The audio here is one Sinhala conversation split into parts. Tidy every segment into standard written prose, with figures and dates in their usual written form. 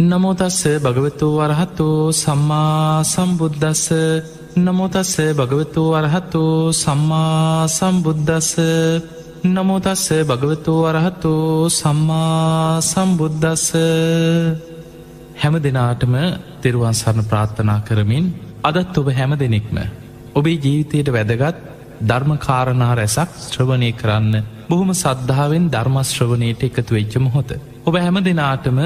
නමෝ තස්ස භගවතු වරහතෝ සම්මා සම්බුද්දස්ස. නමෝ තස්ස භගවතු වරහතෝ සම්මා සම්බුද්දස්ස. නමෝ තස්ස භගවතු වරහතෝ සම්මා සම්බුද්දස්ස. හැම දිනාටම තෙරුවන් සරණ ප්‍රාර්ථනා කරමින් අදත් ඔබ හැම දෙනෙක්ම ඔබේ ජීවිතයට වැදගත් ධර්ම කාරණා රැසක් ශ්‍රවණය කරන්න බොහොම සද්ධාවෙන් ධර්ම ශ්‍රවණයට එකතු වෙච්ච මොහොත. ඔබ හැම දිනාටම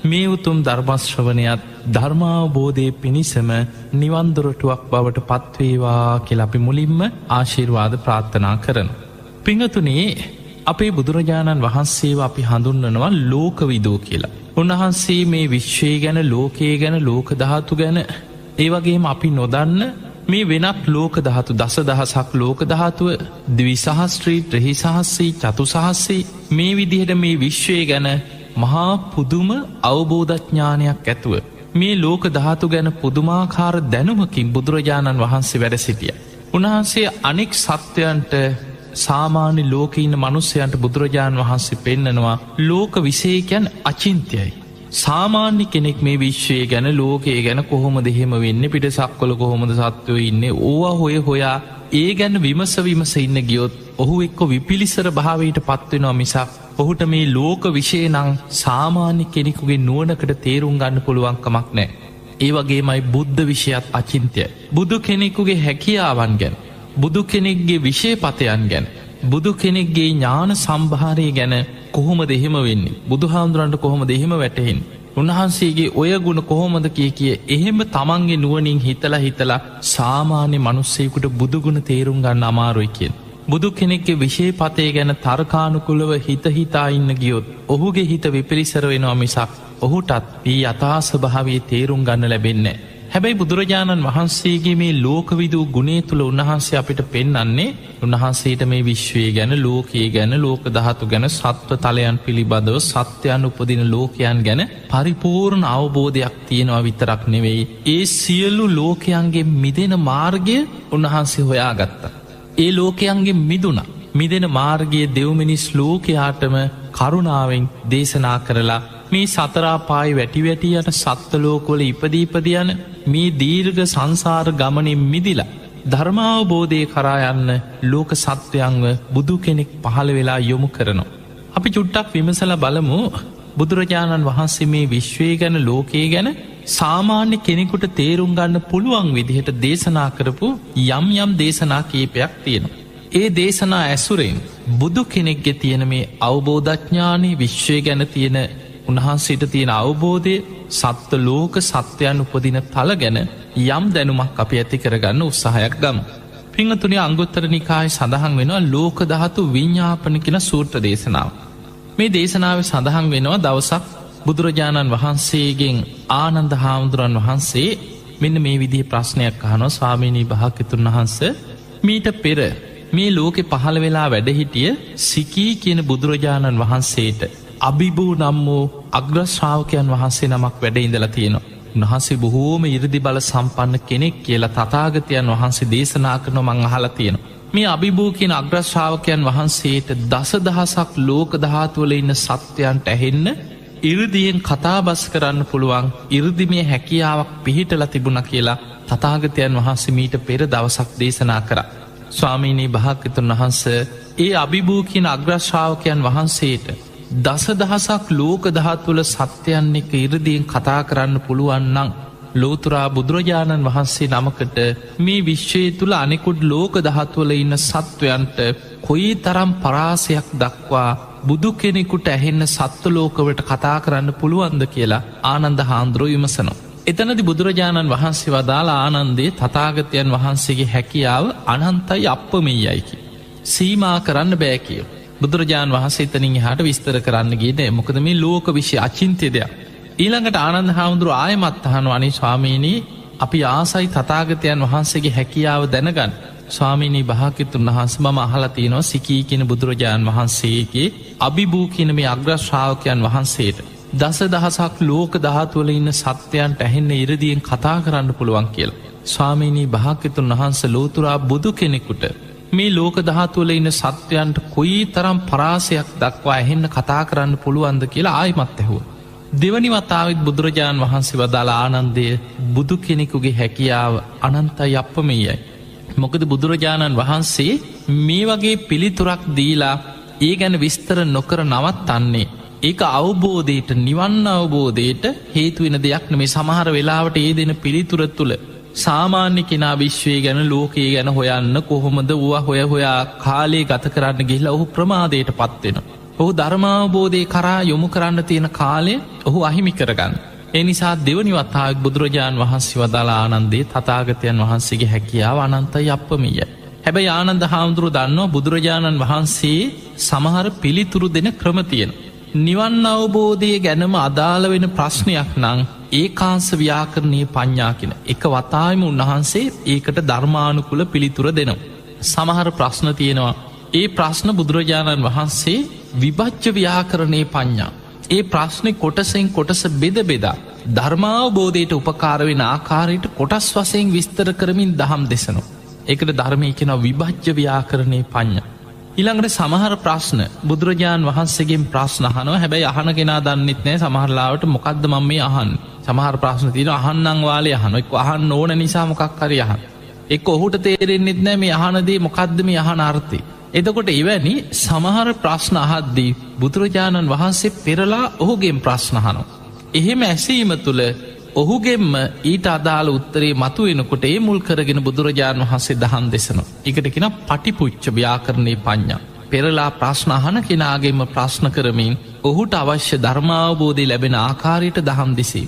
මේ උතුම් ධර්මශ්‍රවණයත් ධර්මාවබෝධය පිණිසම නිවන් දොරටුවක් බවට පත්වේවා කියලා අපි මුලින්ම ආශිර්වාද ප්‍රාර්ථනා කරන. පිංගතුනේ අපේ බුදුරජාණන් වහන්සේව අපි හඳුන්වනවා ලෝකවිදූ කියලා. උන්වහන්සේ මේ විශ්වය ගැන ලෝකයේ ගැන ලෝක ධාතු ගැන ඒවගේම අපි නොදන්න මේ වෙනත් ලෝක ධාතු දස දහසක් ලෝක ධාතුව ද්විසහස්ත්‍රී ත්‍රහිසහස්සී චතුසහස්සේ මේ විදිහට මේ විශ්වය ගැන මහා පුදුම අවබෝධඥානයක් ඇතුව මේ ලෝක ධාතු ගැන පුදුමාකාර දැනුමකින් බුදුරජාණන් වහන්සේ වැඩ සිටිය. උන්වහන්සේ අනෙක් සත්වයන්ට සාමාන්‍ය ලෝකඉන්න මනුස්සයන්ට බුදුරජාණන් වහන්සේ පෙන්නනවා ලෝක විශේකයන් අචින්තයයි. සාමාන්‍ය කෙනෙක් මේ විශ්වය ගැන ලෝකයේ ගැන කොහොම දෙහෙම වෙන්න පිට සක්කොල කොහොමද සත්වය ඉන්න ඕවා හොය හොයා ඒ ගැන විමස ඉන්න ගියොත් ඔහු එක්කො විපිලිසර භාවයට පත්වෙනවා මිසක් ඔහුට මේ ලෝක විශේනං සාමාන්‍ය කෙනෙකුගේ නුවනකට තේරුම් ගන්න පුළුවන්කමක් නෑ. ඒ වගේමයි බුද්ධ විෂයත් අචින්තය. බුදු කෙනෙකුගේ හැකියාවන් ගැන බුදු කෙනෙක්ගේ විෂයපතයන් ගැන බුදු කෙනෙක්ගේ ඥාන සම්භාරය ගැන කොහොම දෙහෙම වෙන්නේ බුදු හාමුදුරන්ට කොහොම දෙහෙම වැටහෙන් උන්වහන්සේගේ ඔය ගුණ කොහොමද කිය එහෙම තමන්ගේ නුවනින් හිතලා සාමාන්‍ය මනුස්සයකුට බුදුගුණ තේරුම් ගන්න අමාරුයි කියෙන්. බුදු කෙනෙක්ගේ විශේපතය ගැන තර්කානුකුලව හිතා ඉන්න ගියොත් ඔහුගේ හිත විපිරිසර වෙනවා මිසක් ඔහුටත් ඒ යථාස භාවයේ තේරුම් ගන්න ලැබෙන්නේ. හැබැයි බුදුරජාණන් වහන්සේගේ මේ ලෝකවිදූ ගුණේ තුළ උන්වහන්සේ අපිට පෙන්නන්නේ උන්වහන්සේට මේ විශ්වය ගැන ලෝකයේ ගැන ලෝක ධාතු ගැන සත්ව තලයන් පිළිබඳව සත්‍යයන් උපදින ලෝකයන් ගැන පරිපූර්ණ අවබෝධයක් තියෙනවා විතරක් නෙවෙයි. ඒ සියලු ලෝකයන්ගේ මිදෙන මාර්ගය උන්වහන්සේ හොයා ගත්තා. ඒ ලෝකයන්ගේ මිදෙන මාර්ගයේ දෙව්මිනිස් ලෝකයාටම කරුණාවෙන් දේශනා කරලා මේ සතරාපායි වැටියට සත්වලෝකොල ඉපදීපදියන මේ දීර්ඝ සංසාර ගමනින් මිදිලා ධර්මාවබෝධය කරා යන්න ලෝක සත්වයන්ව බුදු කෙනෙක් පහළ වෙලා යොමු කරනවා. අපි චුට්ටක් විමසල බලමු බුදුරජාණන් වහන්සේ මේ විශ්වය ගැන ලෝකයේ ගැන සාමාන්‍ය කෙනෙකුට තේරුම් ගන්න පුළුවන් විදිහට දේශනා කරපු යම් දේශනා කීපයක් තියෙනවා. ඒ දේශනා ඇසුරෙන් බුදු කෙනෙක්ගෙ තියෙන මේ අවබෝධඥානී විශ්වය ගැන තියෙන උන්වහන්සේට තියෙන අවබෝධය සත්ව ලෝක සත්‍යයන් උපදින තල ගැන යම් දැනුමක් අපි ඇති කරගන්න උත්සාහයක් ගම. පිංහතුනි අංගුත්තර නිකාය සඳහන් වෙනවා ලෝක ධාතු විඤ්ඥාපන කෙන සූත්‍ර දේශනාව. මේ දේශනාව සඳහන් වෙනවා දවසක් බුදුරජාණන් වහන්සේගෙන් ආනන්ද හාමුදුරන් වහන්සේ මෙන්න මේ විදිහ ප්‍රශ්නයක් අහනවා ස්වාමීනී භාග්‍යවතුන් වහන්ස මීට පෙර මේ ලෝකෙ පහළ වෙලා වැඩහිටිය සිකී කියන බුදුරජාණන් වහන්සේට අභිභූ නම් වූ අග්‍රශ්‍රාවකයන් වහන්සේ නමක් වැඩ ඉඳලා තියෙනවා. උන්වහන්සේ බොහෝම ඉරදි බල සම්පන්න කෙනෙක් කියලා තථාගතයන් වහන්සේ දේශනා කරන මං අහලා තියෙනවා. මේ අභිභූ කියන අග්‍රශ්‍රාවකයන් වහන්සේට දසදහසක් ලෝක ධාතුවල ඉන්න සත්වයන්ට ඇහෙන්න ඉරදියෙන් කතාබස් කරන්න පුළුවන් ඉරදිමේ හැකියාවක් පිහිටලා තිබුණ කියලා තථාගතයන් වහන්සේ මීට පෙර දවසක් දේශනා කරා. ස්වාමීනී භාග්‍යවතුන් වහන්ස ඒ අභිභූ කියන අග්‍රශ්‍රාවකයන් වහන්සේට දසදහසක් ලෝක ධාතුවල සත්‍යයන් එක ඉරදියෙන් කතා කරන්න පුළුවන්නම් ලෝතුරා බුදුරජාණන් වහන්සේ නමකට මේ විශ්වය තුළ අනෙකුඩ් ලෝක ධාතුවල ඉන්න සත්වයන්ට කොයි තරම් පරාසයක් දක්වා බුදු කෙනෙකුට ඇහෙන්න සත්ව ලෝකවට කතා කරන්න පුළුවන්ද කියලා ආනන්ද හාමුදුරුවෝ විමසනවා. එතනදි බුදුරජාණන් වහන්සේ වදාලා ආනන්දේ තථාගතයන් වහන්සේගේ හැකියාව අනන්තයි අප්‍රමේයයි කිය. සීමා කරන්න බෑ කිය. බුදුරජාණන් වහන්සේ එතනින් එහාට විස්තර කරන්න ගියේ මොකද මේ ලෝක විශ්ය අචින්ත්‍ය දෙයක්. ඊළඟට ආනන්ද හාමුදුරුවෝ ආයෙමත් අහනවා අනේ ස්වාමීනී අපි ආසයි තථාගතයන් වහන්සේගේ හැකියාව දැනගන්න. ස්වාමීනී භාග්‍යවතුන් වහන්සේ මම අහලා තියෙනවා සිකී කියන බුදුරජාණන් වහන්සේගේ අභිභූ කියන මේ අග්‍රශ්‍රාවකයන් වහන්සේට දසදහසක් ලෝක ධාතුවල ඉන්න සත්‍යයන්ට ඇහෙන්න ඉරදියෙන් කතා කරන්න පුළුවන් කියලා. ස්වාමීනී භාග්‍යවතුන් වහන්සේ ලෝතුරා බුදු කෙනෙකුට මේ ලෝක ධාතුවල ඉන්න සත්වයන්ට කොයි තරම් පරාසයක් දක්වා ඇහෙන්න කතා කරන්න පුළුවන්ද කියලා ආයිමත් ඇහුවා. දෙවනි වතාවත් බුදුරජාණන් වහන්සේ වදාළ ආනන්දය බුදු කෙනෙකුගේ හැකියාව අනන්තයි අප්පමෙයයි. මොකද බුදුරජාණන් වහන්සේ මේ වගේ පිළිතුරක් දීලා ඒ ගැන විස්තර නොකර නවත්තන්නේ. ඒක අවබෝධයට නිවන්න අවබෝධයට හේතුවෙන දෙයක් නෙමේ. සමහර වෙලාවට ඒ දෙන පිළිතුර තුළ සාමාන්‍ය කෙනා විශ්වය ගැන ලෝකයේ ගැන හොයන්න කොහොමද වුව හොය හොයා කාලේ ගත කරන්න ගිහිලා ඔහු ප්‍රමාදයට පත්වෙන. ඔහු ධර්මාවබෝධය කරා යොමු කරන්න තියෙන කාලය ඔහු අහිමි කරගන්න. ඒ නිසා දෙවනි වතාවක් බුදුරජාණන් වහන්සේ වදාළ ආනන්දේ තථාගතයන් වහන්සේගේ හැකියාව අනන්තයි අප්පමෙයයි. හැබැයි ආනන්ද හාමුදුරු දන්නවා බුදුරජාණන් වහන්සේ සමහර පිළිතුරු දෙන ක්‍රම තියෙන. නිවන් අවබෝධය ගැනම අදාළ වෙන ප්‍රශ්නයක් නං ඒකාංශ ව්‍යාකරණයේ පඤ්ඤා කියන එක වතාවම උන්වහන්සේ ඒකට ධර්මානුකුල පිළිතුර දෙනවා. සමහර ප්‍රශ්න තියෙනවා. ඒ ප්‍රශ්න බුදුරජාණන් වහන්සේ විභජ්‍ය ව්‍යාකරණයේ පඤ්ඤා. ඒ ප්‍රශ්නේ කොටසෙන් කොටස බෙද බෙදා ධර්මාවබෝධයට උපකාර වෙන ආකාරයට කොටස් වශයෙන් විස්තර කරමින් දහම් දෙසනවා. ඒකට ධර්මය කියනවා විභජ්‍ය ව්‍යාකරණයේ පඤ්ඤා. ඊළඟට සමහර ප්‍රශ්න බුදුරජාණන් වහන්සේගෙන් ප්‍රශ්න අහනවා. හැබැයි අහන කෙනා දන්නෙත් නෑ සමහරලාවට මොකද්ද මම මේ අහන්නේ. සමහර ප්‍රශ්න තියෙනවා අහන්නම් වාලේ අහනවා. එක්ක අහන්න ඕන නිසා මොකක් හරි අහන. එක්ක ඔහුට තේරෙන්නෙත් නෑ මේ අහන දේ මොකද්ද මේ අහන අර්ථය. එතකොට එවැනි සමහර ප්‍රශ්න අහද්දී බුදුරජාණන් වහන්සේ පෙරලා ඔහුගෙන් ප්‍රශ්න අහනවා. එහෙම ඇසීම තුළ ඔහුගෙන්ම ඊට අදාළ උත්තරේ මතු වෙනකොට ඒ මුල් කරගෙන බුදුරජාණන් වහන්සේ දහම් දෙසනවා. එකට කෙන පටිපුච්ච ව්‍යාකරණයේ පඤ්ඤා. පෙරලා ප්‍රශ්න අහන කෙනාගෙන්ම ප්‍රශ්න කරමින් ඔහුට අවශ්‍ය ධර්මාවබෝධය ලැබෙන ආකාරයට දහම් දෙසේ.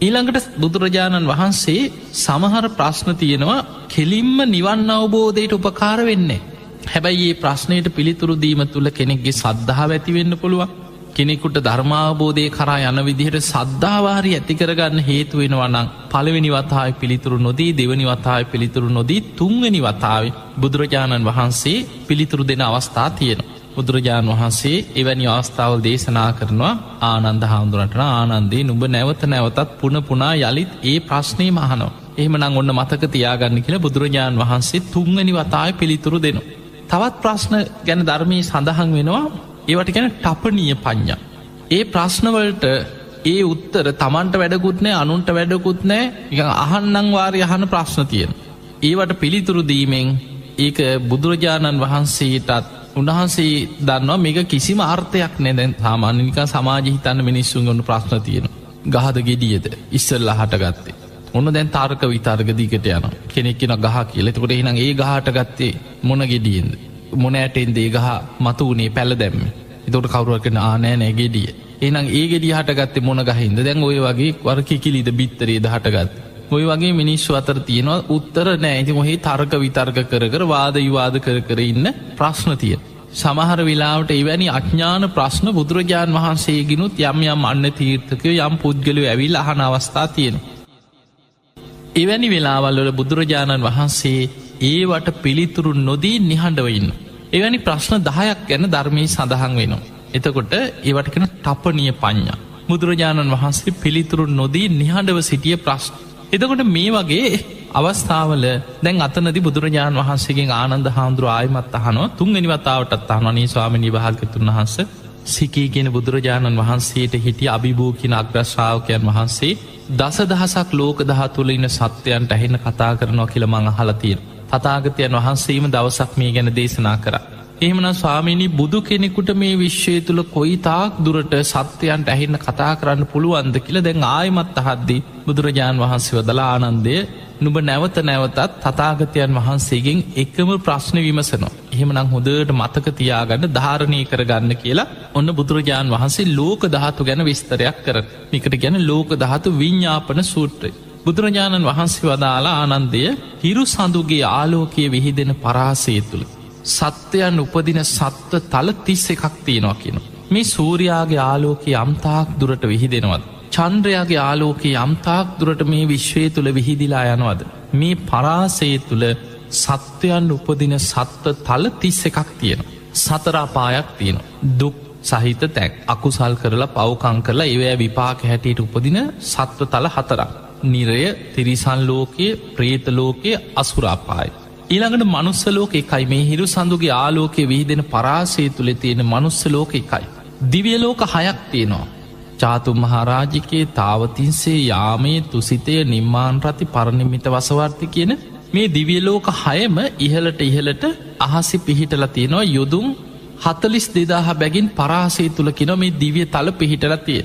ඊළඟට බුදුරජාණන් වහන්සේ සමහර ප්‍රශ්න තියෙනවා කෙලින්ම නිවන් අවබෝධයට උපකාර වෙන්නේ. හැබැයි ඒ ප්‍රශ්නයට පිළිතුරු දීම තුළ කෙනෙක්ගේ සද්ධාව ඇතිවෙන්න පුළුවන්. කෙනෙකුට ධර්මාවබෝධය කරා යන විදිහට සද්ධාවාරි ඇතිකරගන්න හේතුවෙනවනං පළවෙනි වතාව පිළිතුරු නොදී දෙවනි වතාව පිළිතුරු නොදී තුන්වැනි වතාව බුදුරජාණන් වහන්සේ පිළිතුරු දෙන අවස්ථා තියෙන. බුදුරජාණන් වහන්සේ එවැනි අවස්ථාවල් දේශනා කරනවා ආනන්ද හාමුදුරන්ට ආනන්දේ නුඹ නැවත නැවතත් පුන පුනා යළිත් ඒ ප්‍රශ්නය මහනෝ. එහෙමනං ඔන්න මතක තියාගන්න කියලා බුදුරජාණන් වහන්සේ තුන්වැනි වතාව පිළිතුරු දෙනවා. තවත් ප්‍රශ්න ගැන ධර්මයේ සඳහන් වෙනවා. ඒවට ගැන ටපනීය පඤ්ඤා. ඒ ප්‍රශ්නවලට ඒ උත්තර තමන්ට වැඩකුත් නෑ අනුන්ට වැඩකුත් නෑ අහන්නම් වාරය අහන ප්‍රශ්න තියෙන. ඒවට පිළිතුරු දීමෙන් ඒක බුදුරජාණන් වහන්සේටත් උන්වහන්සේ දන්නවා මේක කිසිම අර්ථයක් නෑ. දැන් සාමාන්‍යනික සමාජ හිතන්න මිනිස්සුන් ගොන්න ප්‍රශ්න තියෙන. ගහද ගෙඩියද ඉස්සල්ලා හටගත්තේ. ඔන්න දැන් තාර්ක විතර්ක දිගට යන කෙනෙක් කියන ගහ කියලා. එතකොට එහෙනම් ඒ ගහට ගත්තේ මොන ගෙඩියෙන්ද? මොන ඇටෙන්ද ඒ ගහ මතු වුණේ පැල දැම්මේ. එතකොට කවුරුහරි කියන නෑ නෑ ගෙඩිය. එහෙනම් ඒ ගෙඩිය හටගත්තේ මොන ගහින්ද? දැන් ওই වගේ වර කිකිලිද බිත්තරේද හටගත්තේ. ওই වගේ මිනිස්සු අතර තියෙනවා උත්තර නෑ. ඉතින් ඔහි තර්ක විතර්ක කර කර වාද විවාද කර කර ඉන්න ප්‍රශ්න තියෙන. සමහර වෙලාවට එවැනි අඥාන ප්‍රශ්න බුදුරජාණන් වහන්සේගෙනුත් යම් යම් අන්න තීර්ථකයෝ යම් පුද්ගලයෝ ඇවිල්ලා අහන අවස්ථා තියෙනවා. එවැනි වෙලාවල් වල බුදුරජාණන් වහන්සේ ඒවට පිළිතුරු නොදී නිහඬව ඉන්න. එවැනි ප්‍රශ්න 10ක් ගැන ධර්මයේ සඳහන් වෙනවා. එතකොට ඒවට කියන ටපනීය පඤ්ඤා. බුදුරජාණන් වහන්සේ පිළිතුරු නොදී නිහඬව සිටිය ප්‍රශ්න. එතකොට මේ වගේ අවස්ථාවල දැන් අතනදී බුදුරජාණන් වහන්සේගෙන් ආනන්ද හාමුදුරුවෝ ආයෙමත් අහනවා තුන්වෙනි වතාවටත් අහනවා නේ ස්වාමීනි භාග්‍යවතුන් වහන්සේ සිකී කියන බුදුරජාණන් වහන්සේට හිටිය අභිභූ කියන අග්‍ර ශ්‍රාවකයන් වහන්සේ දසදහසක් ලෝක ධාතු වල ඉන්න සත්වයන්ට ඇහෙන්න කතා කරනවා කියලා මං අහලා තියෙනවා. තථාගතයන් වහන්සේම දවසක් මේ ගැන දේශනා කරා. එහෙමනම් ස්වාමීනි බුදු කෙනෙකුට මේ විශ්වය තුල කොයි තාක් දුරට සත්වයන්ට ඇහෙන්න කතා කරන්න පුළුවන්ද කියලා දැන් ආයෙමත් අහද්දී බුදුරජාණන් වහන්සේ වදලා ආනන්දය නුඹ නැවත නැවතත් තථාගතයන් වහන්සේගෙන් එකම ප්‍රශ්න විමසනවා. එහෙමනම් හොඳට මතක තියාගන්න ධාරණය කරගන්න කියලා ඔන්න බුදුරජාණන් වහන්සේ ලෝක ධාතු ගැන විස්තරයක් කරන. මේකට කියන්නේ ලෝක ධාතු විඤ්ඤාපන සූත්‍රය. බුදුරජාණන් වහන්සේ වදාලා ආනන්දය හිරු සඳුගේ ආලෝකයේ විහිදෙන පරාසය තුල සත්වයන් උපදින සත්ව තල 31ක් තියෙනවා කියනවා. මේ සූර්යාගේ ආලෝකයේ යම්තාක් දුරට විහිදෙනවද? චන්ද්‍රයාගේ ආලෝකයේ යම්තාක් දුරට මේ විශ්වය තුල විහිදිලා යනවද? මේ පරාසය තුල සත්වයන් උපදින සත්ව තල 31ක් තියෙනවා. සතර අපායක් තියෙනවා. දුක් සහිත තැන් අකුසල් කරලා පව්කම් කරලා ඒවැ විපාක හැටියට උපදින සත්ව තල 4ක්. නිරය, තිරිසන් ලෝකයේ, പ്രേත ලෝකයේ, අසුර අපාය. ඊළඟට මනුස්ස ලෝක එකයි. මේ හිරු සඳුගේ ආලෝකයේ විහිදෙන පරාසය තුල තියෙන මනුස්ස ලෝක එකයි. දිව්‍ය ලෝක 6ක් තියෙනවා. චාතු මහරාජිකයේ තාවතින්සේ යාමේ තුසිතය නිම්මාන් රති පරණිමිත වසවර්ති කියන මේ දිවියලෝක හයම ඉහලට අහසි පිහිටල තියෙනවා යොදුම් 42,000 බැගින් පරාසය තුළ කින මේ දිවිය තල පිහිටල තිය.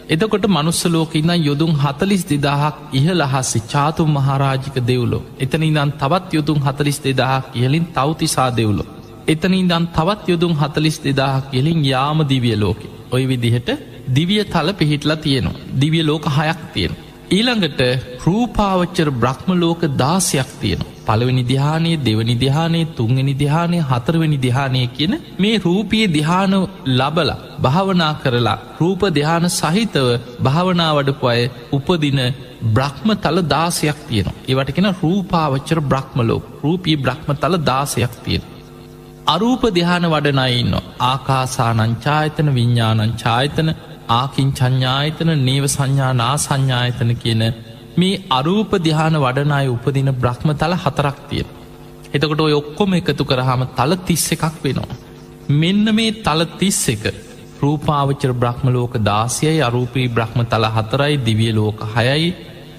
එතකොට මනුස්ස ලෝකඉන්න යොදුම් 42,000ක් ඉහල අහස්සි චාතු මහරාජික දෙව්ලෝ. එතන ඉදන් තවත් යොදුම් 42,000ක් ඉහලින් තවතිසා දෙව්ලෝ. එතන ඉදන් තවත් යොදුම් 42,000ක් ඉහලින් යාම දිවිය ලෝකෙ. ඔය විදිහට දිවිය තල පිහිටලා තියෙනවා. දිවිය ලෝක 6ක් තියෙන. ඊළඟට රූපාවච්චර බ්‍රහ්ම ලෝක 16ක් තියෙනවා. පළවෙනි ධ්‍යානයේ, දෙවනි ධ්‍යානයේ, තුන්වෙනි ධ්‍යානයේ, හතරවෙනි ධ්‍යානයේ කියන මේ රූපී ධ්‍යාන ලබලා භාවනා කරලා රූප ධ්‍යාන සහිතව භාවනා වඩපු අය උපදින බ්‍රහ්ම තල 16ක් තියෙනවා. ඒවට කියන රූපාවච්චර බ්‍රහ්ම ලෝක. රූපී බ්‍රහ්ම තල 16ක් තියෙනවා. අරූප ධ්‍යාන වඩන අය ඉන්නවා. ආකාසානං ඡායතන, විඤ්ඤාණං ඡායතන, ආකින් සංඥායතන, නේව සංඥා නා සංඥායතන කියන මේ අරූප ධ්‍යාන වඩන අය උපදින බ්‍රහ්ම තල 4ක් තියෙනවා. එතකොට ඔය ඔක්කොම එකතු කරාම තල 31ක් වෙනවා. මෙන්න මේ තල 31 රූපාවචර බ්‍රහ්ම ලෝක 16යි, අරූපී බ්‍රහ්ම තල 4යි, දිව්‍ය ලෝක 6යි,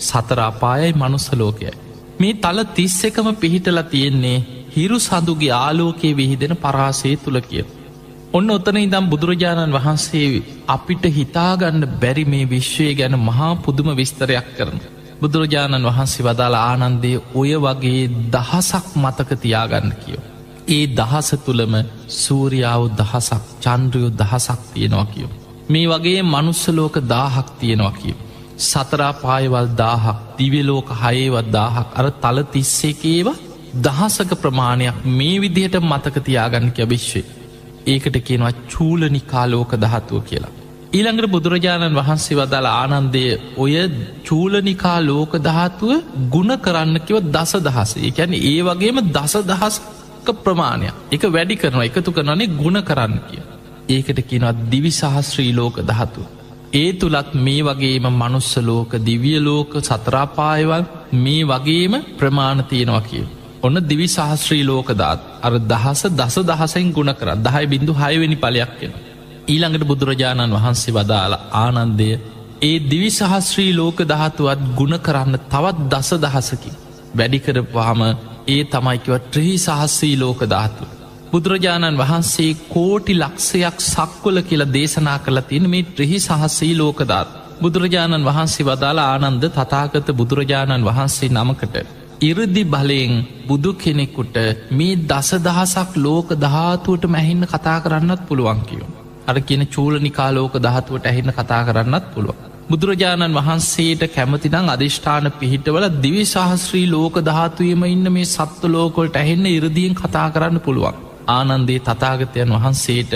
සතර අපායයි, මනුස්ස ලෝකයයි. මේ තල 31ම පිහිටලා තියෙන්නේ හිරු සඳුගේ ආලෝකයේ විහිදෙන පරාසය තුල කියලා. ඔන්න ඔතන ඉදම් බුදුරජාණන් වහන්සේ අපිට හිතාගන්න බැරි මේ විශ්වය ගැන මහා පුදුම විස්තරයක් කරන. බුදුරජාණන් වහන්සේ වදාළ ආනන්දය ඔය වගේ දහසක් මතක තියාගන්න කියෝ. ඒ දහස තුළම සූරියාව දහසක්, චන්ද්‍රයෝ දහසක් තියෙනවා කියෝ. මේ වගේ මනුස්සලෝක 1000ක් තියෙනවා කියෝ. සතරා පායවල් 1000ක්, දිව්‍යලෝක 6වත් 1000ක්, අර තල 31 ඒවා දහසක ප්‍රමාණයක් මේ විදිහට මතක තියාගන්න කිය විශ්වේ. ඒකට කියනවා චූලනිකාලෝක ධාතුව කියලා. ඊළඟට බුදුරජාණන් වහන්සේ වදාළ ආනන්දය ඔය චූලනිකා ලෝක ධාතුව ගුණ කරන්න කිව දස දහස. ඒ කියන්නේ ඒ වගේම දස දහස්ක ප්‍රමාණයක් එක වැඩි කරනවා, එකතු කරනනේ ගුණ කරන්න කිය. ඒකට කියනවා දිවි සහස්ත්‍රී ලෝක ධාතුව. ඒ තුළත් මේ වගේම මනුස්ස ලෝක, දිව්‍ය ලෝක, සතරාපායවල් මේ වගේම ප්‍රමාණ තියෙනවා කිය. ඔන්න දිවි සහස්ත්‍රී ලෝක ධාතු අර දහස දහසෙන් ගුණ කර 10.6 වෙනි පලයක් වෙන. ඊළඟට බුදුරජාණන් වහන්සේ වදාළ ආනන්දය ඒ දිවි සහස්ත්‍රී ලෝක ධාතුවත් ගුණ කරන්න තවත් දස දහසකි වැඩිකරපුහම ඒ තමයිකිව ත්‍රහි සහස්සී ලෝක ධාතුව. බුදුරජාණන් වහන්සේ කෝටි ලක්ෂයක් සක්වල කියලා දේශනා කළ තියෙන මේ ත්‍රහි සහස්සී ලෝක ධාතු. බුදුරජාණන් වහන්සේ වදාළ ආනන්ද තථාගත බුදුරජාණන් වහන්සේ නමකට ඉරදි බලයෙන් බුදු කෙනෙකුට මේ දස දහසක් ලෝක ධාතුවට මැහින්න කතා කරන්නත් පුළුවන් කියෝ. අර කියන චූලනිකා ලෝක ධාතුවට ඇහින්න කතා කරන්නත් පුළුවන්. බුදුරජාණන් වහන්සේට කැමතිනම් අධිෂ්ඨාන පිහිටවල දිවි සහස්ත්‍රී ලෝක ධාතුවේම ඉන්න මේ සත්ව ලෝකවලට ඇහෙන්න ඉරදියෙන් කතා කරන්න පුළුවන්. ආනන්දේ තථාගතයන් වහන්සේට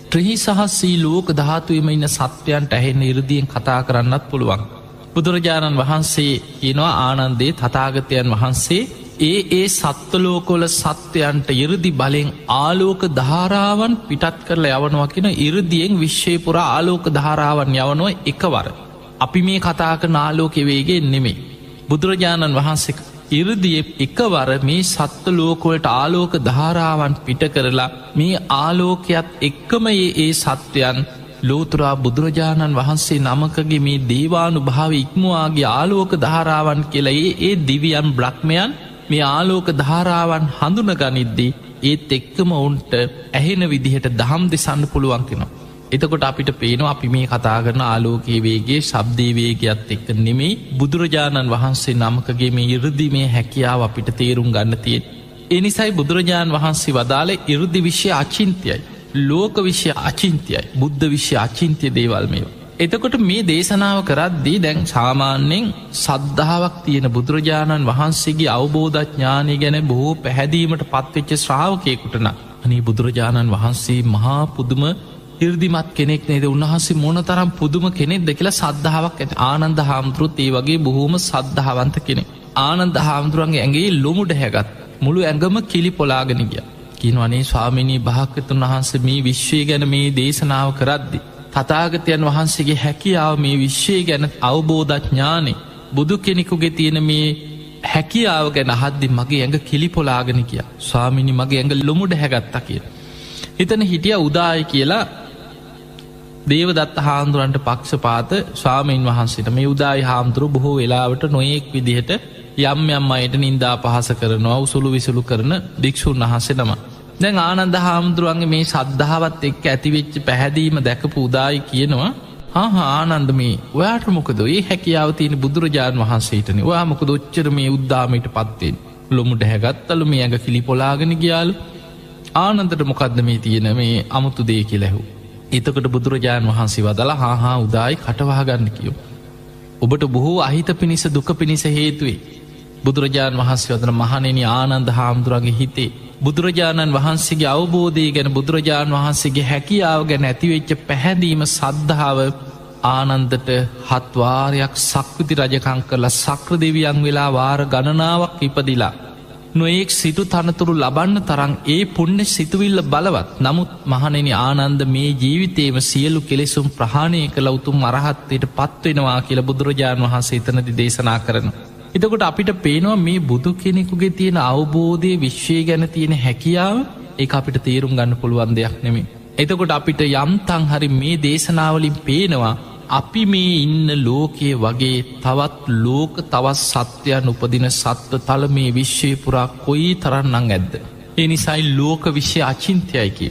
ත්‍රි සහස්සී ලෝක ධාතුවේම ඉන්න සත්වයන්ට ඇහෙන්න ඉරදියෙන් කතා කරන්නත් පුළුවන්. බුදුරජාණන් වහන්සේ කියනවා ආනන්දේ තථාගතයන් වහන්සේ ඒ සත්වලෝකොල සත්වයන්ට ඉරදි බලෙන් ආලෝක ධාරාවන් පිටත් කරලා යවනවා කියන ඉරදියෙන් විශ්වපුර ආලෝක ධාරාවන් යවනුව එකවර. අපි මේ කතා කරන ආලෝකෙ වේගේ නෙමෙයි. බුදුරජාණන් වහන්සේ ඉරදිය එකවර මේ සත්වලෝකොලට ආලෝක ධාරාවන් පිට කරලා මේ ආලෝකයත් එක්කම ඒ සත්වයන් ලෝතුරා බුදුරජාණන් වහන්සේ නමකගේ මේ දේවානු භාව ඉක්මවාගේ ආලෝක ධාරාවන් කියලා ඒ දිවියන් බ්‍රහ්මයන් මේ ආලෝක ධාරාවන් හඳුන ගනිද්දී ඒත් එක්කම ඔවුන්ට ඇහෙන විදිහට දහම් දෙසන්න පුළුවන් කෙනවා. එතකොට අපිට පේනවා අපි මේ කතා කරන ආලෝකයේ වේගේ ශබ්දයේ වේගයත් එක්ක නෙමෙයි බුදුරජාණන් වහන්සේ නමකගේ මේ 이르දි මේ හැකියාව අපිට තේරුම් ගන්න තියෙන්නේ. ඒ නිසායි බුදුරජාණන් වහන්සේ වදාළේ 이르දි විශ්ය අචින්ත්‍යයි, ලෝක විශ්ය අචින්ත්‍යයි, බුද්ධ විශ්ය අචින්ත්‍ය දේවල් මේවා. එතකොට මේ දේශනාව කරද්දී දැන් සාමාන්‍යයෙන් සද්ධාාවක් තියෙන බුදුරජාණන් වහන්සේගේ අවබෝධඥානය ගැන බොහෝ පැහැදීමට පත්වෙච්ච ශ්‍රාවකයකුටන අනි බුදුරජාණන් වහන්සේ මහා පුදුම ඉර්දිමත් කෙනෙක් නේද, උන්වහන්සේ මොන තරම් පුදුම කෙනෙක්ද කියලා සද්ධාාවක් ඇත. ආනන්ද හාමුදුරුවොත් ඒ වගේ බොහෝම සද්ධාවන්ත කෙනෙක්. ආනන්ද හාමුදුරුවන්ගේ ඇඟේ ලොමුඩ හැගත් මුළු ඇඟම කිලි පොලාගෙන ගිය. කියනවනේ ස්වාමිනී භාග්‍යවතුන් වහන්සේ මේ විශ්වය ගැන මේ දේශනාව කරද්දි තථාගතයන් වහන්සේගේ හැකියාව මේ විශ්වය ගැන අවබෝධඥානෙ බුදු කෙනෙකුගේ තියෙන මේ හැකියාව ගැන අහද්දි මගේ ඇඟ කිලි පොලාගෙන ගියා. ස්වාමිනී මගේ ඇඟ ලොමුඩ හැගත්තා කියලා. එතන හිටියා උදායි කියලා දේවදත්ත හාමුදුරන්ට පක්ෂපාත ස්වාමීන් වහන්සේට මේ උදායි හාමුදුරු බොහෝ වෙලාවට නොයෙක් විදිහට යම් යම් අයට නින්දා පහස කරනවා උසුළු විසුළු කරන භික්ෂූන් වහන්සේ නම. දැන් ආනන්ද හාමුදුරුවන්ගේ මේ සද්ධාවත් එක්ක ඇතිවෙච්ච පැහැදීම දැකපු උදායි කියනවා ආනන්ද මේ ඔයාට මොකද ඒ හැකියාව තියෙන බුදුරජාණන් වහන්සේටනේ ඔයා මොකද ඔච්චර මේ උද්දාමයට පත්වෙන් ලොමුට හැගත්තලු මේ ඇඟ කිලි පොලාගෙන ගියාලු ආනන්දට මොකක්ද මේ තියෙන මේ අමුතු දේ කියලා ඇහුවා. එතකොට බුදුරජාණන් වහන්සේ වදලා හා උදායි කටවහගන්න කියෝ. ඔබට බොහෝ අහිත පිණිස දුක පිණිස හේතුවේ. බුදුරජාණන් වහන්සේ වදන මහණෙනි ආනන්ද හාමුදුරන්ගේ හිතේ බුදුරජාණන් වහන්සේගේ අවබෝධය ගැන බුදුරජාණන් වහන්සේගේ හැකියාව ගැන ඇතිවෙච්ච පැහැදීම සද්ධාව ආනන්දට හත්වාරයක් සක්විති රජකං කරලා සක්‍ර දෙවියන් වෙලා වාර ගණනාවක් ඉපදිලා නොයෙක් සිටු තනතුරු ලබන්න තරං ඒ පුණ්‍ය සිතුවිල්ල බලවත්. නමුත් මහණෙනි ආනන්ද මේ ජීවිතේම සියලු කෙලෙසුම් ප්‍රහාණය කළ උතුම් අරහත්වයට පත්වෙනවා කියලා බුදුරජාණන් වහන්සේ එතනදි දේශනා කරනවා. එතකොට අපිට පේනවා මේ බුදු කෙනෙකුගේ තියෙන අවබෝධය විශ්වය ගැන තියෙන හැකියාව ඒ අපිට තේරුම් ගන්න පුළුවන් දෙයක් නෙමේ. එතකොට අපිට යම්තන් හරි මේ දේශනාවලින් පේනවා අපි මේ ඉන්න ලෝකයේ වගේ තවත් ලෝක තවත් සත්‍යයන් උපදින සත්ව තල මේ විශ්වය පුරා කොයි තරන්නං ඇද්ද. එනිසයි ලෝක විශ්‍ය අචින්තයයිකි.